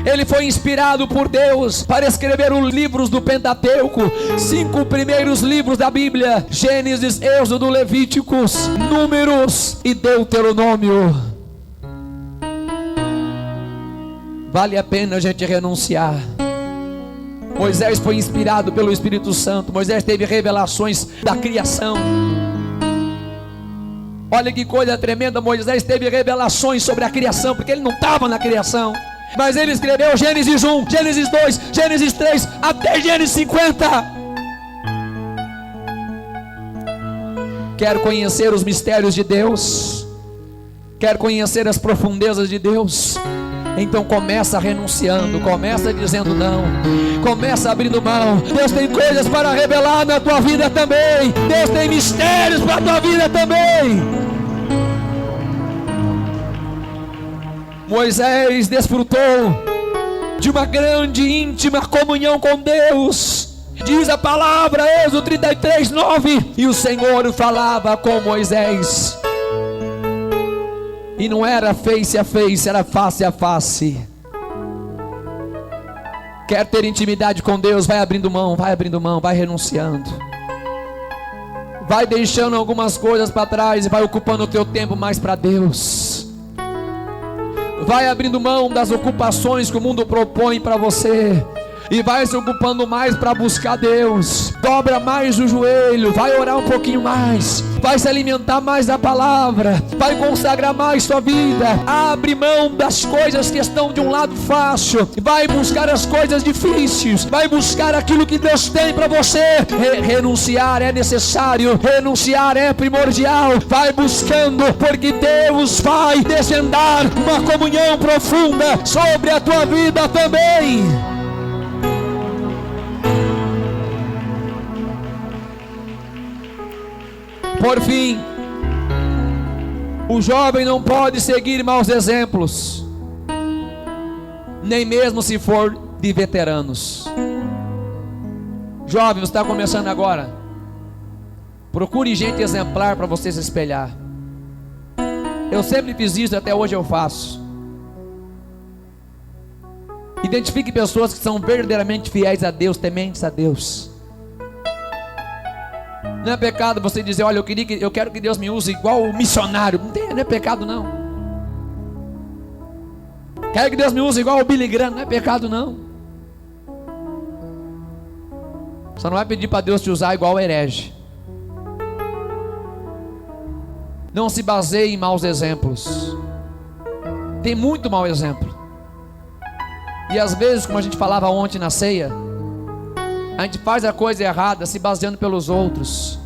Ele foi inspirado por Deus para escrever os livros do Pentateuco, 5 primeiros livros da Bíblia: Gênesis, Êxodo, Levíticos, Números e Deuteronômio. Vale a pena a gente renunciar. Moisés foi inspirado pelo Espírito Santo. Moisés teve revelações da criação. Olha que coisa tremenda. Moisés teve revelações sobre a criação, porque ele não estava na criação. Mas ele escreveu Gênesis 1, Gênesis 2, Gênesis 3, até Gênesis 50. Quer conhecer os mistérios de Deus? Quer conhecer as profundezas de Deus? Então começa renunciando, começa dizendo não, começa abrindo mão. Deus tem coisas para revelar na tua vida também. Deus tem mistérios para a tua vida também. Moisés desfrutou de uma grande e íntima comunhão com Deus. Diz a palavra, Êxodo 33, 9: e o Senhor falava com Moisés. E não era face a face, era face a face. Quer ter intimidade com Deus? Vai abrindo mão, vai renunciando. Vai deixando algumas coisas para trás e vai ocupando o teu tempo mais para Deus. Vai abrindo mão das ocupações que o mundo propõe para você e vai se ocupando mais para buscar Deus. Dobra mais o joelho, vai orar um pouquinho mais, vai se alimentar mais da palavra, vai consagrar mais sua vida. Abre mão das coisas que estão de um lado fácil, vai buscar as coisas difíceis, vai buscar aquilo que Deus tem para você. Renunciar é necessário, renunciar é primordial. Vai buscando, porque Deus vai descendar uma comunhão profunda sobre a tua vida também. Por fim, o jovem não pode seguir maus exemplos, nem mesmo se for de veteranos. Jovem, você está começando agora, procure gente exemplar para você se espelhar. Eu sempre fiz isso, até hoje eu faço. Identifique pessoas que são verdadeiramente fiéis a Deus, tementes a Deus. Não é pecado você dizer, olha, eu quero que Deus me use igual o missionário. Não é pecado não. Quero que Deus me use igual o Billy Graham. Não é pecado não. Só não vai pedir para Deus te usar igual o herege. Não se baseie em maus exemplos. Tem muito mau exemplo. E às vezes, como a gente falava ontem na ceia, a gente faz a coisa errada se baseando pelos outros,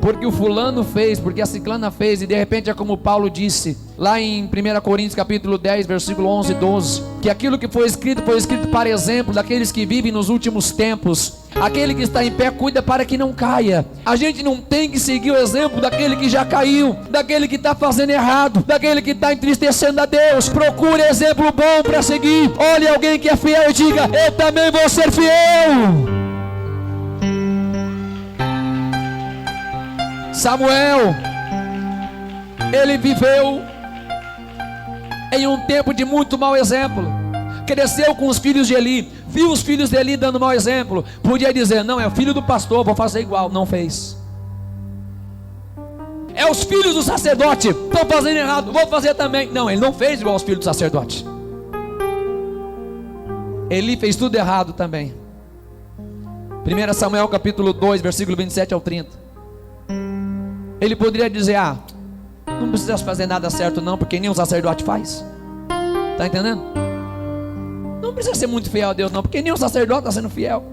porque o fulano fez, porque a ciclana fez. E de repente é como Paulo disse lá em 1 Coríntios capítulo 10 versículo 11 e 12, que aquilo que foi escrito para exemplo daqueles que vivem nos últimos tempos. Aquele que está em pé cuida para que não caia. A gente não tem que seguir o exemplo daquele que já caiu, daquele que está fazendo errado, daquele que está entristecendo a Deus. Procure exemplo bom para seguir. Olhe alguém que é fiel e diga, eu também vou ser fiel. Samuel, ele viveu em um tempo de muito mau exemplo. Cresceu com os filhos de Eli, viu os filhos de Eli dando mau exemplo. Podia dizer, não, é o filho do pastor, vou fazer igual. Não fez. É os filhos do sacerdote, estão fazendo errado, vou fazer também. Não, ele não fez igual aos filhos do sacerdote. Eli fez tudo errado também. 1 Samuel capítulo 2, versículo 27 ao 30. Ele poderia dizer: não precisa fazer nada certo não, porque nem um sacerdote faz. Está entendendo? Não precisa ser muito fiel a Deus não, porque nem um sacerdote está sendo fiel.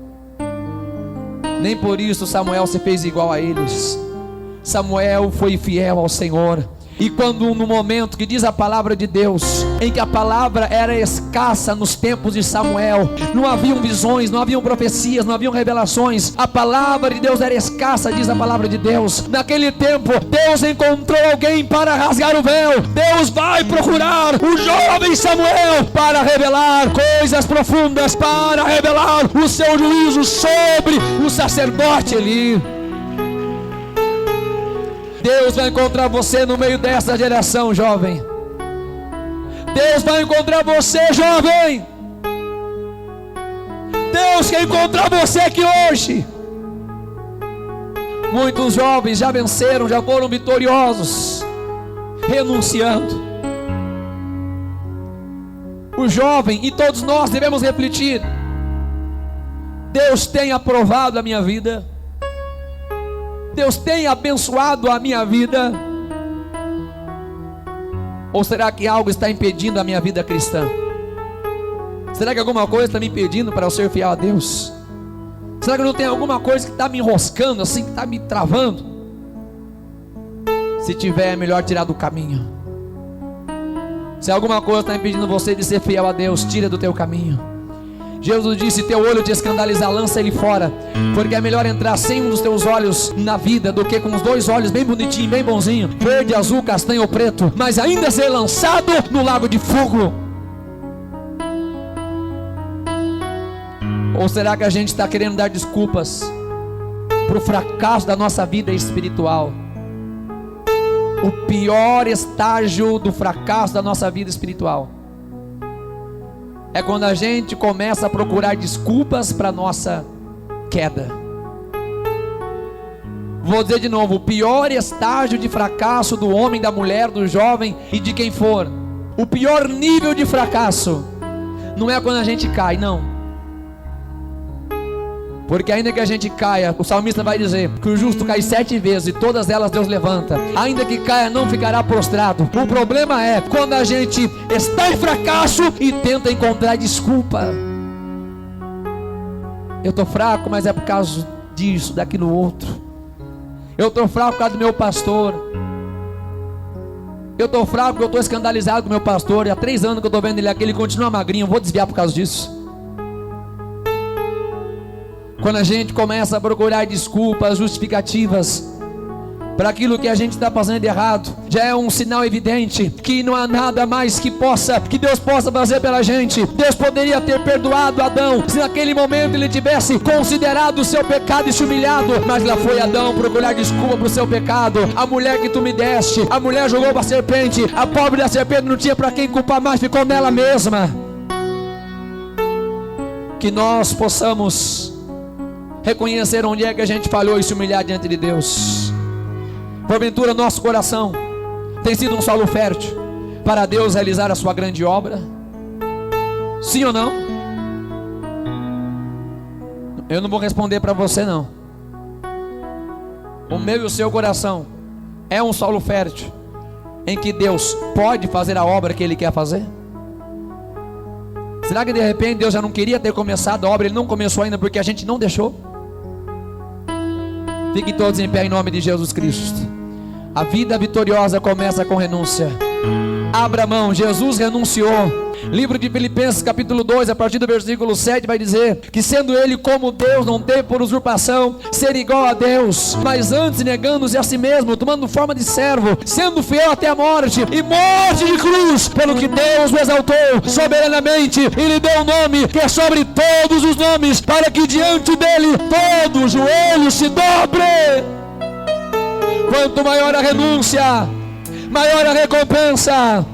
Nem por isso Samuel se fez igual a eles. Samuel foi fiel ao Senhor. E quando no momento que diz a palavra de Deus, em que a palavra era escassa nos tempos de Samuel, não haviam visões, não haviam profecias, não haviam revelações, a palavra de Deus era escassa, diz a palavra de Deus. Naquele tempo, Deus encontrou alguém para rasgar o véu. Deus vai procurar o jovem Samuel para revelar coisas profundas, para revelar o seu juízo sobre o sacerdote Eli. Deus vai encontrar você no meio dessa geração, jovem. Deus vai encontrar você, jovem. Deus quer encontrar você aqui hoje. Muitos jovens já venceram, já foram vitoriosos, renunciando. O jovem, e todos nós devemos refletir: Deus tem aprovado a minha vida? Deus tem abençoado a minha vida? Ou será que algo está impedindo a minha vida cristã? Será que alguma coisa está me impedindo para eu ser fiel a Deus? Será que não tem alguma coisa que está me enroscando assim, que está me travando? Se tiver, é melhor tirar do caminho. Se alguma coisa está impedindo você de ser fiel a Deus, tira do teu caminho. Jesus disse: teu olho te escandalizar, lança ele fora, porque é melhor entrar sem um dos teus olhos na vida, do que com os dois olhos bem bonitinho, bem bonzinho, verde, azul, castanho ou preto, mas ainda ser lançado no lago de fogo. Ou será que a gente está querendo dar desculpas para o fracasso da nossa vida espiritual? O pior estágio do fracasso da nossa vida espiritual é quando a gente começa a procurar desculpas para a nossa queda. Vou dizer de novo: o pior estágio de fracasso do homem, da mulher, do jovem e de quem for, o pior nível de fracasso, não é quando a gente cai, não. Porque ainda que a gente caia, o salmista vai dizer que o justo cai 7 vezes e todas elas Deus levanta. Ainda que caia, não ficará prostrado. O problema é quando a gente está em fracasso e tenta encontrar desculpa. Eu estou fraco, mas é por causa disso, daquilo outro. Eu estou fraco por causa do meu pastor. Eu estou fraco porque eu estou escandalizado com o meu pastor. E há 3 anos que eu estou vendo ele aqui, ele continua magrinho. Eu vou desviar por causa disso. Quando a gente começa a procurar desculpas, justificativas para aquilo que a gente está fazendo de errado, já é um sinal evidente que não há nada mais que Deus possa fazer pela gente. Deus poderia ter perdoado Adão se naquele momento ele tivesse considerado o seu pecado e se humilhado, mas lá foi Adão procurar desculpa para o seu pecado. A mulher que tu me deste, a mulher jogou para a serpente, a pobre da serpente não tinha para quem culpar mais, ficou nela mesma. Que nós possamos reconhecer onde é que a gente falhou e se humilhar diante de Deus. Porventura nosso coração tem sido um solo fértil para Deus realizar a sua grande obra? Sim ou não? Eu não vou responder para você não. O meu e o seu coração é um solo fértil em que Deus pode fazer a obra que Ele quer fazer? Será que de repente Deus já não queria ter começado a obra, Ele não começou ainda porque a gente não deixou? Fiquem todos em pé em nome de Jesus Cristo. A vida vitoriosa começa com renúncia. Abra mão, Jesus renunciou. Livro de Filipenses capítulo 2, a partir do versículo 7 vai dizer que sendo ele como Deus, não teve por usurpação ser igual a Deus, mas antes negando-se a si mesmo, tomando forma de servo, sendo fiel até a morte, e morte de cruz, pelo que Deus o exaltou soberanamente e lhe deu um nome que é sobre todos os nomes, para que diante dele todo joelho se dobre. Quanto maior a renúncia, maior a recompensa.